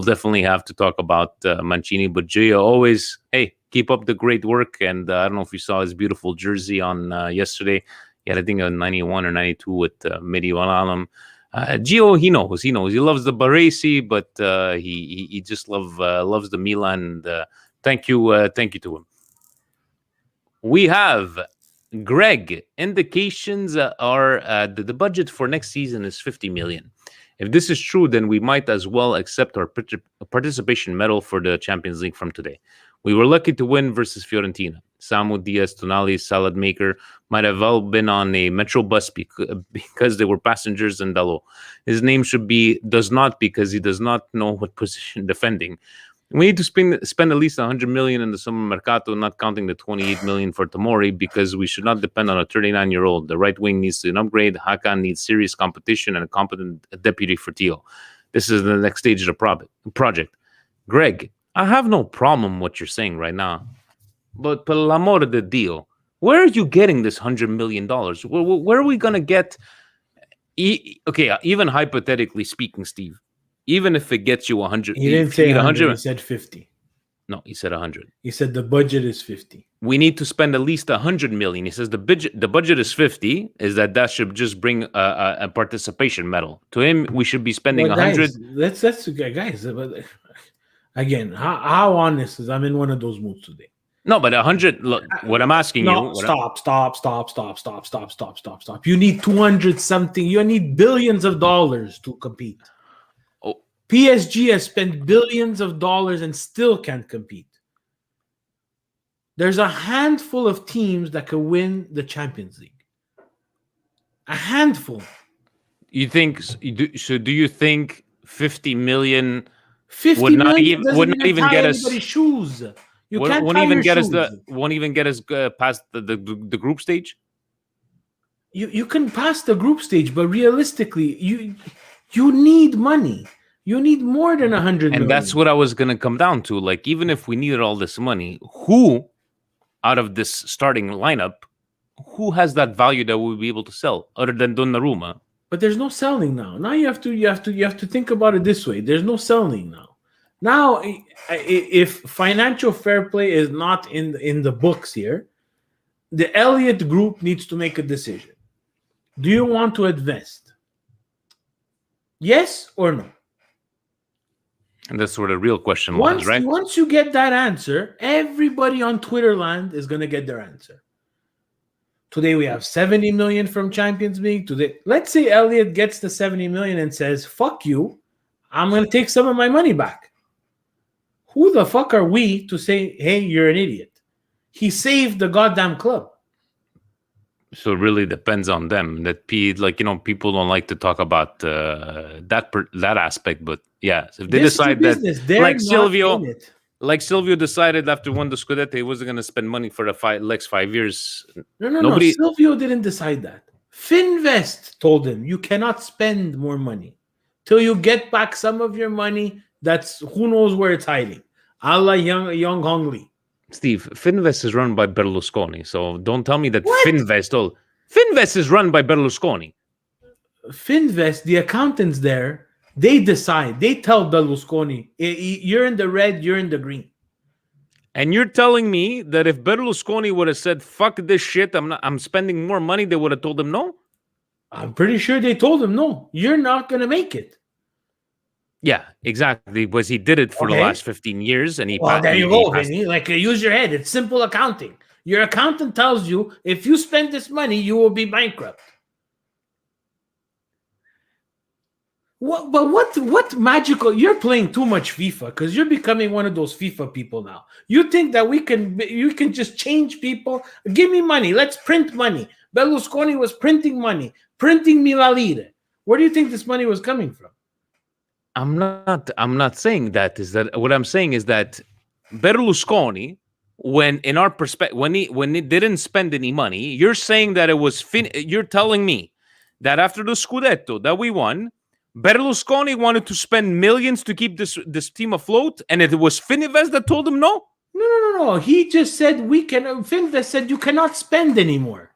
definitely have to talk about Mancini. But Gio always, hey, keep up the great work. And I don't know if you saw his beautiful jersey on yesterday. He had, I think, a 91 or 92 with Medieval Alam. Gio, he knows. He loves the Baresi, but he just loves the Milan. And, thank you to him. We have Greg. Indications are the budget for next season is 50 million. If this is true, then we might as well accept our participation medal for the Champions League from today. We were lucky to win versus Fiorentina. Samu Diaz, Tonali, salad maker, might have all been on a metro bus because they were passengers in Dalo. His name does not because he does not know what position defending. We need to spend at least 100 million in the summer mercato, not counting the 28 million for Tomori, because we should not depend on a 39-year-old. The right wing needs an upgrade. Hakan needs serious competition and a competent deputy for Tio. This is the next stage of the project. Greg, I have no problem what you're saying right now. But per l'amor de Dio, where are you getting this $100 million? Where are we going to get? Okay, even hypothetically speaking, Steve, even if it gets you 100. He didn't say 100, he said 50. No, he said 100. He said the budget is 50. We need to spend at least 100 million. He says the budget is 50. Is that should just bring a participation medal. To him, we should be spending 100. That's guys. Again, how honest is I'm in one of those moods today. No, but 100. Look, what I'm asking you. Stop. You need 200 something. You need billions of dollars to compete. Oh. PSG has spent billions of dollars and still can't compete. There's a handful of teams that can win the Champions League. A handful. You think? So do you think 50 million? 50 would not million even even get us shoes. You can't won't even get shoes. Won't even get us past the group stage. You can pass the group stage, but realistically, you need money. You need more than 100 million. And that's what I was gonna come down to. Like, even if we needed all this money, who out of this starting lineup, who has that value that we'll be able to sell other than Donnarumma? But there's no selling now. Now you have to think about it this way. There's no selling now. Now, if financial fair play is not in the books here, the Elliott Group needs to make a decision. Do you want to invest? Yes or no? And that's where the real question lies, right? Once you get that answer, everybody on Twitter land is going to get their answer. Today we have 70 million from Champions League. Today, let's say Elliott gets the 70 million and says, fuck you, I'm going to take some of my money back. Who the fuck are we to say, hey, you're an idiot? He saved the goddamn club. So it really depends on them. People don't like to talk about that aspect, but yeah, if they decide that, like Silvio decided after won the scudetto, he wasn't going to spend money for the next 5 years. No. Silvio didn't decide that. Finvest told him you cannot spend more money till you get back some of your money. That's who knows where it's hiding. Allah Young Hong Lee. Steve, Finvest is run by Berlusconi, so don't tell me that Finvest is run by Berlusconi. Finvest, the accountants there, they decide. They tell Berlusconi, you're in the red, you're in the green. And you're telling me that if Berlusconi would have said, fuck this shit, I'm spending more money, they would have told him no? I'm pretty sure they told him no. You're not going to make it. Yeah, exactly. Because he did it for the last 15 years. And there you go, Vinny. Like, use your head. It's simple accounting. Your accountant tells you, if you spend this money, you will be bankrupt. What magical? You're playing too much FIFA because you're becoming one of those FIFA people now. You think that you can just change people? Give me money. Let's print money. Berlusconi was printing money, printing Milan. Where do you think this money was coming from? I'm not saying that. What I'm saying is that Berlusconi, when in our perspective, when he didn't spend any money, you're saying that it was you're telling me that after the scudetto that we won, Berlusconi wanted to spend millions to keep this team afloat, and it was Fininvest that told him no? No. He just said Fininvest said you cannot spend anymore.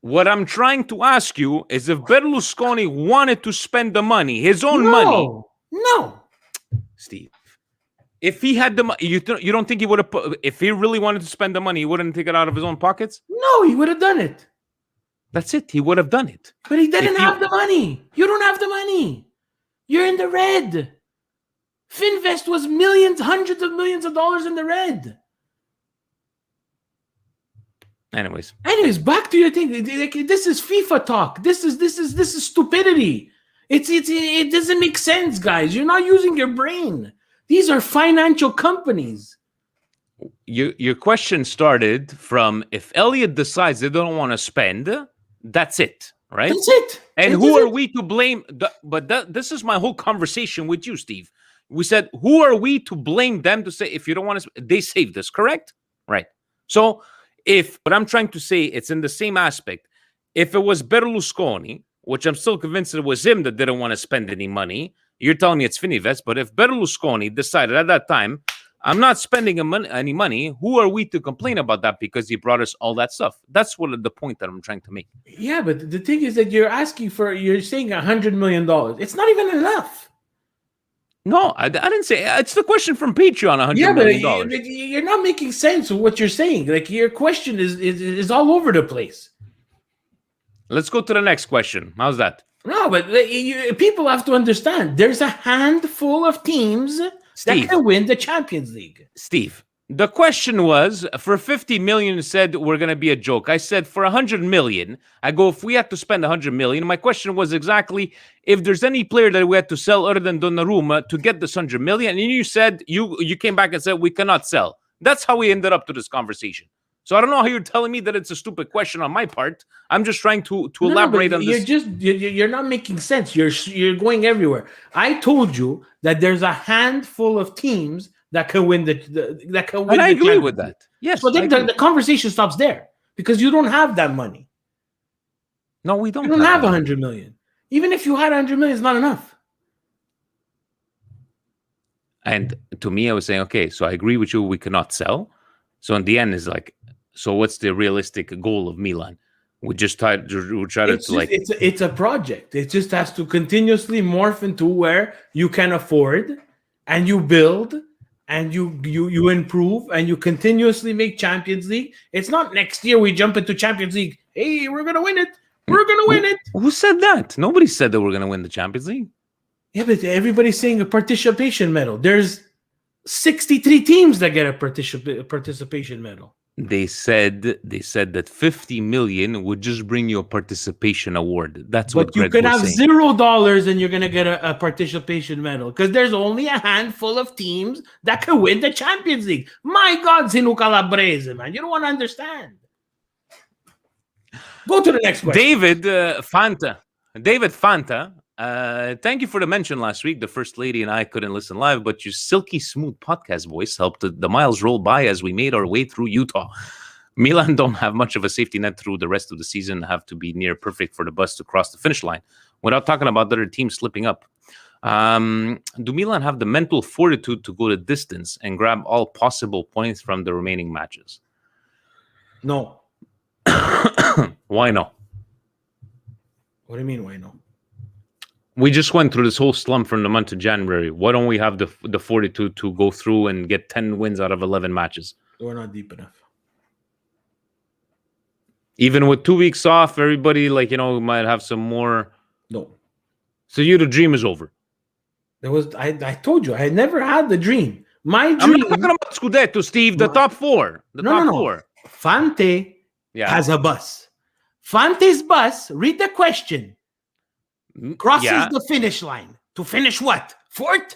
What I'm trying to ask you is if Berlusconi wanted to spend the money, his own money. No. Steve, if he had the money, you don't think he would have if he really wanted to spend the money, he wouldn't take it out of his own pockets? No, he would have done it. That's it. He would have done it. But he didn't have the money. You don't have the money. You're in the red. Fininvest was millions, hundreds of millions of dollars in the red. Anyways, back to your thing. This is FIFA talk. This is stupidity. It doesn't make sense, guys. You're not using your brain. These are financial companies. Your question started from if Elliot decides they don't want to spend, that's it, right? That's it. And who are we to blame? This is my whole conversation with you, Steve. We said, who are we to blame them to say if you don't want to? They saved us, correct? Right. So what I'm trying to say, it's in the same aspect. If it was Berlusconi, which I'm still convinced it was him that didn't want to spend any money, you're telling me it's Fininvest. But if Berlusconi decided at that time, I'm not spending any money, who are we to complain about that because he brought us all that stuff? That's the point that I'm trying to make. Yeah, but the thing is that you're saying $100 million. It's not even enough. No, I didn't say. It's the question from Patreon, $100 million. But you're not making sense of what you're saying. Like, your question is all over the place. Let's go to the next question. How's that? No, but people have to understand. There's a handful of teams that can win the Champions League. Steve, the question was, for 50 million, you said we're going to be a joke. I said for 100 million, I go, if we had to spend 100 million, my question was exactly if there's any player that we had to sell other than Donnarumma to get this 100 million. And you said, you came back and said, we cannot sell. That's how we ended up to this conversation. So I don't know how you're telling me that it's a stupid question on my part. I'm just trying to elaborate on this. You're not making sense. You're going everywhere. I told you that there's a handful of teams that can win And I agree with that. Yes. So then the conversation stops there because you don't have that money. No, we don't. You don't have 100 million. Even if you had 100 million, it's not enough. And to me, I was saying, okay, so I agree with you. We cannot sell. So in the end, it's like, so what's the realistic goal of Milan? We just try to it's a project. It just has to continuously morph into where you can afford, and you build, and you improve, and you continuously make Champions League. It's not next year we jump into Champions League. Hey, we're gonna win it. We're gonna win it. Who said that? Nobody said that we're gonna win the Champions League. Yeah, but everybody's saying a participation medal. There's 63 teams that get a participation medal. They said that 50 million would just bring you a participation award. That's what Greg was saying. But you can have $0 and you're going to get a participation medal because there's only a handful of teams that can win the Champions League. My God, Zinu Calabrese, man. You don't want to understand. Go to the next question. David Fanta. Thank you for the mention last week. The First Lady and I couldn't listen live, but your silky smooth podcast voice helped the miles roll by as we made our way through Utah. Milan don't have much of a safety net through the rest of the season, have to be near perfect for the bus to cross the finish line without talking about the other teams slipping up. Do Milan have the mental fortitude to go the distance and grab all possible points from the remaining matches? No. Why no? What do you mean, why no? We just went through this whole slump from the month of January. Why don't we have the fortitude to go through and get 10 wins out of 11 matches? We're not deep enough. Even with 2 weeks off, everybody might have some more. No. So the dream is over. I told you, I never had the dream. My dream. I'm not talking about Scudetto, Steve. The top four. Top four. Fante has a bus. Fante's bus. Read the question. Crosses the finish line. To finish what? Fourth?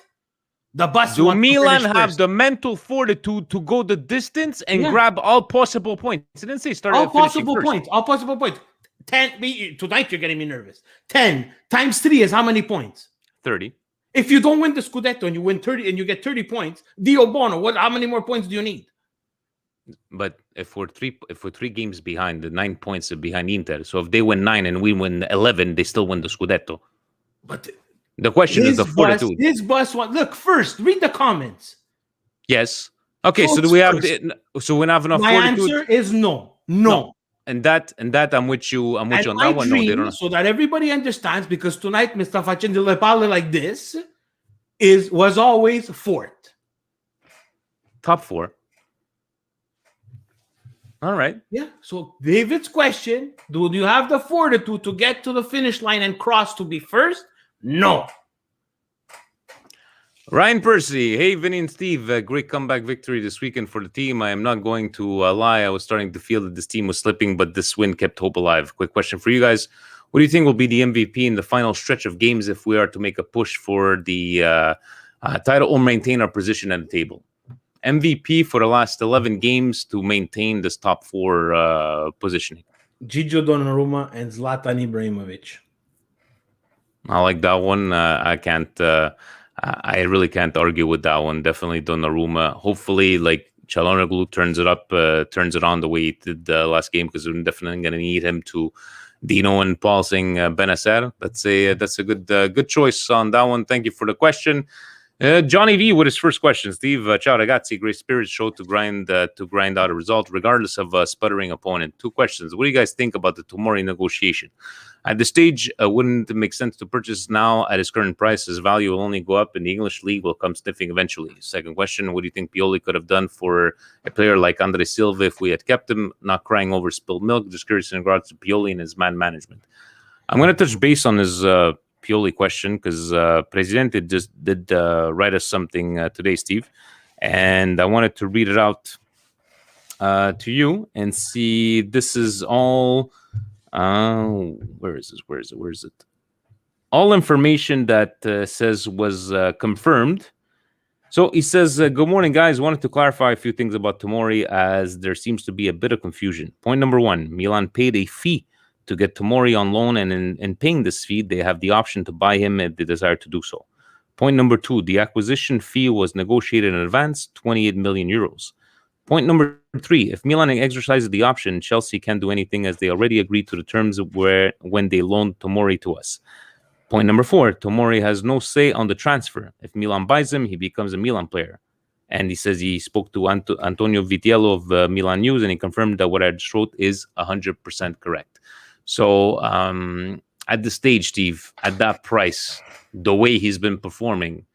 The bus. Do Milan have the mental fortitude to go the distance and grab all possible points? It didn't say start. All possible points. 10. Tonight you're getting me nervous. 10 times 3 is how many points? 30. If you don't win the Scudetto and you win 30 and you get 30 points, Dio Bono, how many more points do you need? But if we're three games behind, the 9 points are behind Inter. So if they win 9 and we win 11, they still win the Scudetto. But The question is the fortitude. His bus. Look, first, read the comments. Yes. Okay. So Thoughts do we have? first. So we have enough My fortitude. answer is no. No. And that I'm with you. I'm with you on my that one. No, they dream, don't. so that everybody understands, because tonight Mr. facendo le palle like this was always fourth. Top 4. All right. Yeah. So David's question: do you have the fortitude to get to the finish line and cross to be first? No. Ryan Percy, hey Vinny and Steve, great comeback victory this weekend for the team. I am not going to lie, I was starting to feel that this team was slipping, but this win kept hope alive. Quick question for you guys: what do you think will be the MVP in the final stretch of games if we are to make a push for the title or maintain our position at the table? MVP for the last 11 games to maintain this top 4 positioning. Gigio Donnarumma and Zlatan Ibrahimovic. I like that one. I really can't argue with that one. Definitely Donnarumma. Hopefully, like Çalhanoğlu turns it on the way he did the last game, because we're definitely going to need him to Dino and pulsing Benacer. That's a good choice on that one. Thank you for the question. Johnny V with his first question. Steve, ciao ragazzi, great spirits show to grind out a result regardless of a sputtering opponent. 2 questions. What do you guys think about the Tomori negotiation? At this stage, wouldn't it make sense to purchase now at his current price? His value will only go up, and the English league will come sniffing eventually. Second question: what do you think Pioli could have done for a player like Andre Silva if we had kept him? Not crying over spilled milk, just curious in regards to Pioli and his man management. I'm going to touch base on his Pioli question, because Presidente just did write us something today, Steve, and I wanted to read it out to you and see. This is all where is it? All information that says was confirmed. So he says, good morning, guys. Wanted to clarify a few things about Tomori, as there seems to be a bit of confusion. Point number 1, Milan paid a fee to get Tomori on loan, and in paying this fee, they have the option to buy him if they desire to do so. Point number 2, the acquisition fee was negotiated in advance, 28 million euros. Point number 3, if Milan exercises the option, Chelsea can't do anything, as they already agreed to the terms when they loaned Tomori to us. Point number 4, Tomori has no say on the transfer. If Milan buys him, he becomes a Milan player. And he says he spoke to Antonio Vitiello of Milan News, and he confirmed that what I just wrote is 100% correct. So at this stage, Steve, at that price, the way he's been performing,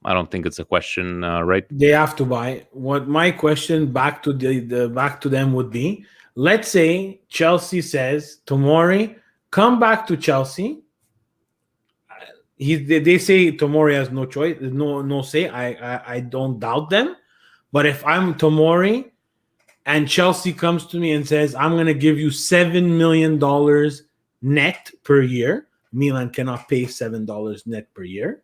I don't think it's a question, right? They have to buy. What my question back to back to them would be: let's say Chelsea says, Tomori, come back to Chelsea. They say Tomori has no choice, no say. I don't doubt them. But if I'm Tomori and Chelsea comes to me and says, I'm going to give you $7 million net per year, Milan cannot pay $7 net per year.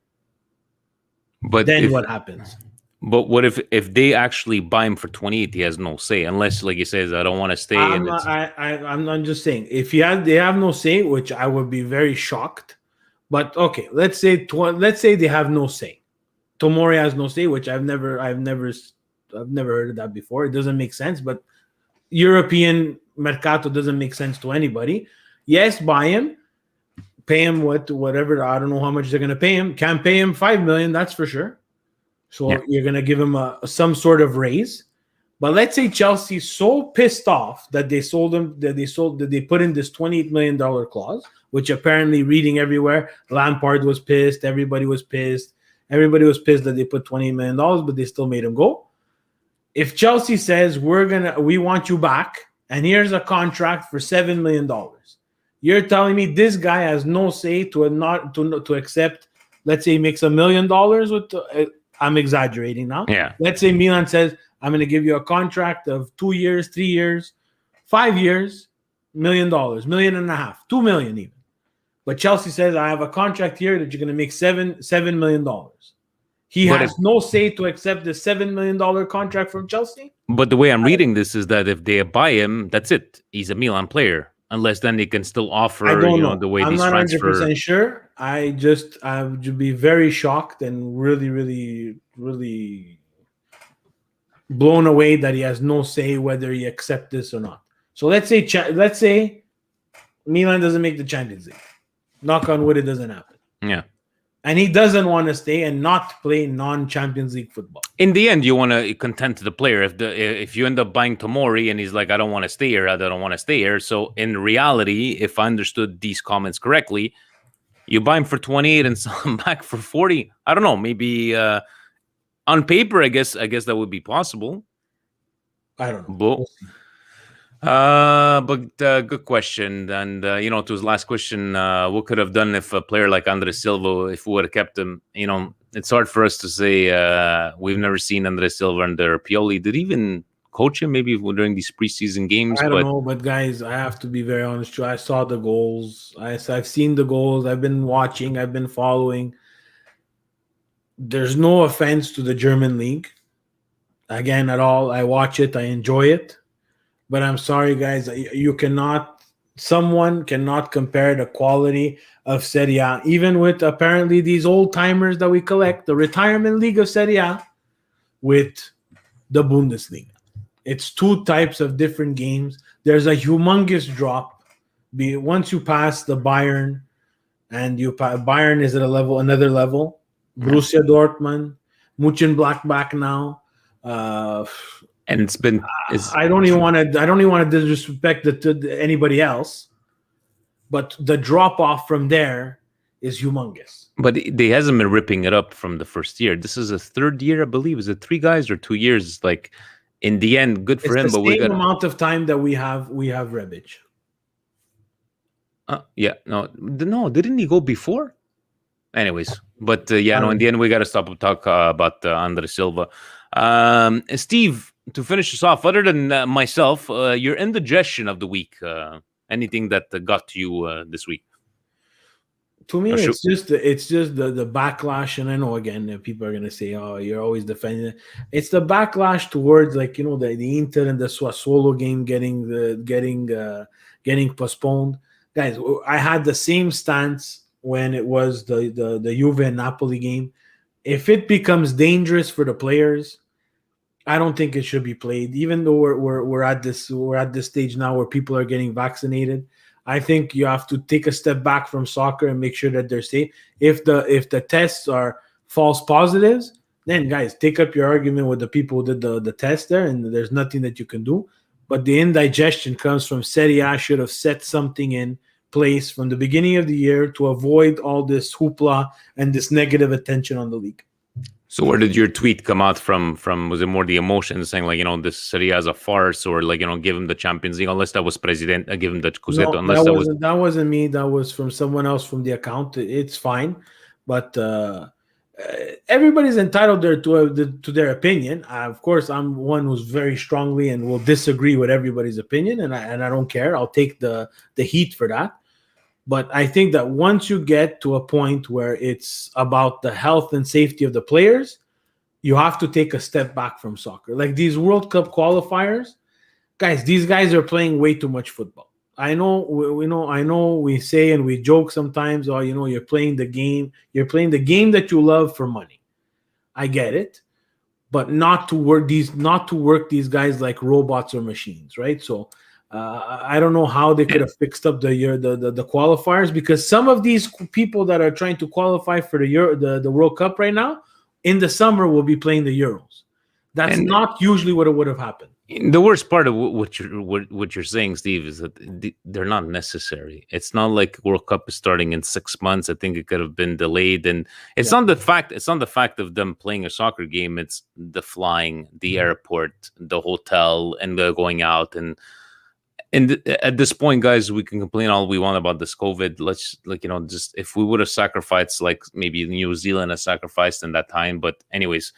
But then what happens? But what if they actually buy him for 28? He has no say, unless, like he says, I don't want to stay. I'm not just saying. If they have no say, which I would be very shocked. But okay, let's say they have no say. Tomori has no say, which I've never heard of that before. It doesn't make sense. But European mercato doesn't make sense to anybody. Yes, buy him. Pay him whatever. I don't know how much they're going to pay him. Can't pay him $5 million, that's for sure. So you're going to give him some sort of raise. But let's say Chelsea's so pissed off that they sold him, that they put in this $28 million clause, which apparently, reading everywhere, Lampard was pissed. Everybody was pissed. Everybody was pissed that they put $28 million, but they still made him go. If Chelsea says we want you back, and here's a contract for $7 million. You're telling me this guy has no say to accept? Let's say he makes $1 million with. I'm exaggerating now. Yeah. Let's say Milan says, I'm going to give you a contract of 2 years, 3 years, 5 years, $1 million, $1.5 million, $2 million even. But Chelsea says, I have a contract here that you're going to make $7 million. He has no say to accept the $7 million contract from Chelsea. But the way I'm reading this is that if they buy him, that's it. He's a Milan player. Unless then they can still offer, I don't know. The way I'm these not transfer. 100% sure. I would be very shocked and really, really, really blown away that he has no say whether he accepts this or not. So let's say Milan doesn't make the Champions League. Knock on wood, it doesn't happen. Yeah. and he doesn't want to stay and not play non-Champions League football. In the end, you want to content the player. If you end up buying Tomori and he's like, I don't want to stay here, I don't want to stay here. So in reality, if I understood these comments correctly, you buy him for 28 and sell him back for 40. I don't know. Maybe on paper, I guess that would be possible. I don't know. But good question. And to his last question, what could have done if a player like Andre Silva, if we would have kept him? It's hard for us to say. We've never seen Andre Silva under Pioli. Did he even coach him maybe during these preseason games? I don't know, but guys, I have to be very honest. I saw the goals. I've seen the goals. I've been watching. I've been following. There's no offense to the German league, again, at all. I watch it. I enjoy it. But I'm sorry, guys. Someone cannot compare the quality of Serie A, even with apparently these old timers that we collect, the retirement league of Serie A, with the Bundesliga. It's two types of different games. There's a humongous drop. Once you pass the Bayern, and Bayern is at another level. Borussia Dortmund, Mönchengladbach now. And it's been. I don't even want to disrespect anybody else, but the drop off from there is humongous. But they hasn't been ripping it up from the first year. This is a third year, I believe. Is it 3 guys or 2 years? Like in the end, good for him. It's but the same amount of time that we have Rebic. Yeah, no, didn't he go before? Anyways, but in the end, we got to stop and talk about Andre Silva. Steve, to finish us off, other than myself, your indigestion of the week, anything that got to you this week? To me, it's just the backlash, and I know again people are gonna say, "Oh, you're always defending it." It's the backlash towards the Inter and the Sassuolo game getting postponed. Guys, I had the same stance when it was the Juve and Napoli game. If it becomes dangerous for the players, I don't think it should be played. Even though we're at this stage now where people are getting vaccinated, I think you have to take a step back from soccer and make sure that they're safe. If the tests are false positives, then guys, take up your argument with the people who did the test there, and there's nothing that you can do. But the indigestion comes from Serie A should have set something in place from the beginning of the year to avoid all this hoopla and this negative attention on the league. So where did your tweet come out from? Was it more the emotion saying this Serie A is a farce, or give him the Champions League unless that was President, give him the scudetto? No, that wasn't me. That was from someone else from the account. It's fine, but everybody's entitled to their opinion. Of course, I'm one who's very strongly and will disagree with everybody's opinion, and I don't care. I'll take the heat for that. But I think that once you get to a point where it's about the health and safety of the players, you have to take a step back from soccer. Like these World Cup qualifiers, guys, these guys are playing way too much football. I know we say and we joke sometimes, you're playing the game. You're playing the game that you love for money. I get it. But not to work these guys like robots or machines, right? So I don't know how they could have fixed up the qualifiers, because some of these people that are trying to qualify for the World Cup right now in the summer will be playing the Euros. That's not usually what it would have happened. The worst part of what you're saying, Steve, is that they're not necessary. It's not like World Cup is starting in 6 months. I think it could have been delayed, and it's not the fact. It's not the fact of them playing a soccer game. It's the flying, the airport, the hotel, and the going out. And at this point, guys, we can complain all we want about this COVID. Let's just if we would have sacrificed, like maybe New Zealand has sacrificed in that time. But anyways,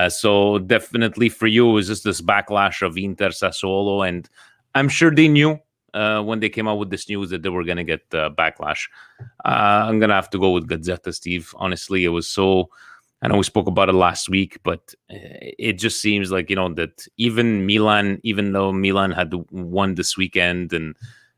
so definitely for you is just this backlash of Inter Sassuolo, and I'm sure they knew when they came out with this news that they were going to get backlash. I'm going to have to go with GAZZETTA, Steve. Honestly, it was so... I know we spoke about it last week, but it just seems like, that even though Milan had won this weekend, and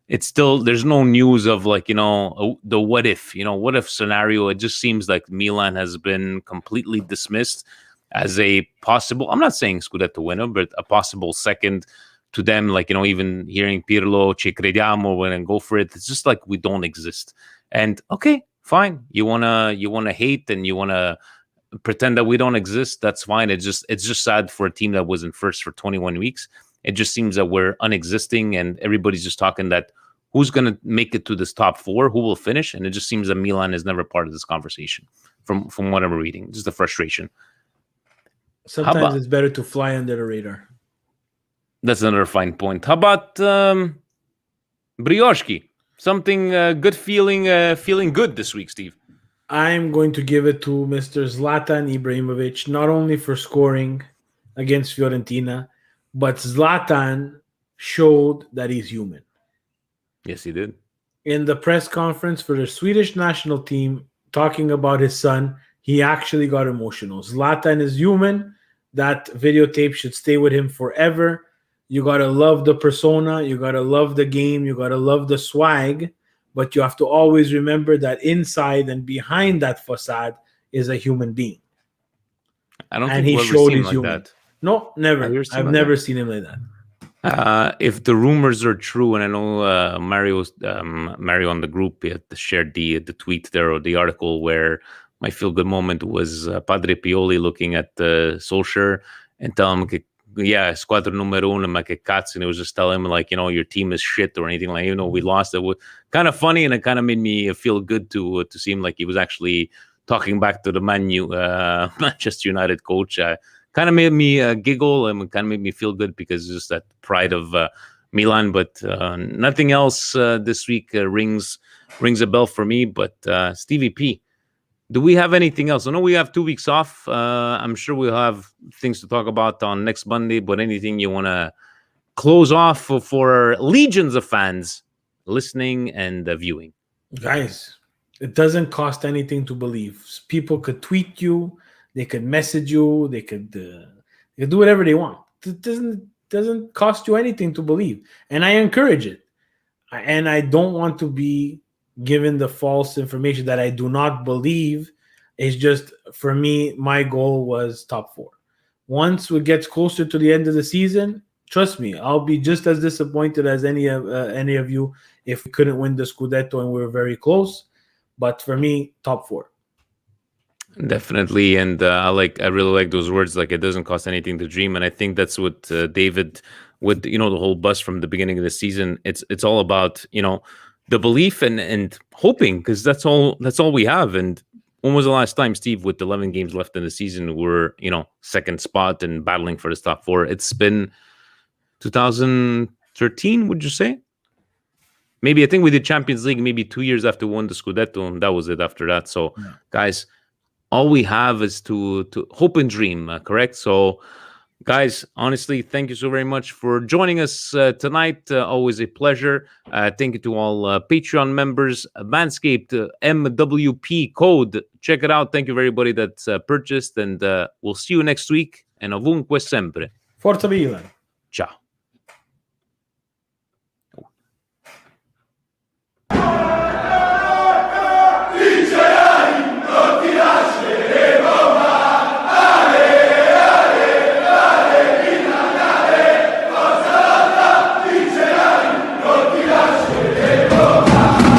it's still, there's no news of the what if scenario. It just seems like Milan has been completely dismissed as a possible, I'm not saying scudetto winner, but a possible second to them. Even hearing Pirlo, ci crediamo, and go for it. It's just like we don't exist. And okay, fine. You wanna hate and you wanna pretend that we don't exist. That's fine. It's just sad for a team that was in first for 21 weeks. It just seems that we're unexisting, and everybody's just talking that who's going to make it to this top four, who will finish, and it just seems that Milan is never part of this conversation. From what I'm reading, just the frustration. Sometimes it's better to fly under the radar. That's another fine point. How about Brioshki? Something good feeling good this week, Steve. I'm going to give it to Mr. Zlatan Ibrahimovic, not only for scoring against Fiorentina, but Zlatan showed that he's human. Yes, he did. In the press conference for the Swedish national team, talking about his son, he actually got emotional. Zlatan is human. That videotape should stay with him forever. You got to love the persona. You got to love the game. You got to love the swag. But you have to always remember that inside and behind that facade is a human being. I don't and think he we'll showed ever his seen human. like that. No, never. I've never seen him like that. If the rumors are true, and I know Mario on the group shared the tweet there or the article where my feel good moment was Padre Pioli looking at Solskjaer and telling him, yeah, squadra numero uno, ma che cazzo, and it was just telling him like, your team is shit or anything like, we lost. It was kind of funny, and it kind of made me feel good to see him like he was actually talking back to the Manchester United coach. Kind of made me giggle and kind of made me feel good because it's just that pride of Milan. But nothing else this week rings a bell for me. But Stevie P, do we have anything else? I know we have 2 weeks off. I'm sure we'll have things to talk about on next Monday. But anything you want to close off for legions of fans listening and viewing? Guys, it doesn't cost anything to believe. People could tweet you. They could message you. They could do whatever they want. It doesn't cost you anything to believe. And I encourage it. And I don't want to be given the false information that I do not believe. It's just, for me, my goal was top four. Once it gets closer to the end of the season, trust me, I'll be just as disappointed as any of you if we couldn't win the scudetto and we were very close. But for me, top four. Definitely, and I really like those words. Like, it doesn't cost anything to dream, and I think that's what David, with the whole bus from the beginning of the season. It's all about the belief and hoping, because that's all we have. And when was the last time, Steve, with 11 games left in the season, we're second spot and battling for the top four? It's been 2013, would you say? Maybe I think we did Champions League maybe 2 years after we won the scudetto, and that was it after that. So, guys, all we have is to hope and dream, correct? So, guys, honestly, thank you so very much for joining us tonight. Always a pleasure. Thank you to all Patreon members. Manscaped MWP code. Check it out. Thank you, everybody that's purchased. And we'll see you next week. And ovunque sempre. Forza Milan. Ciao.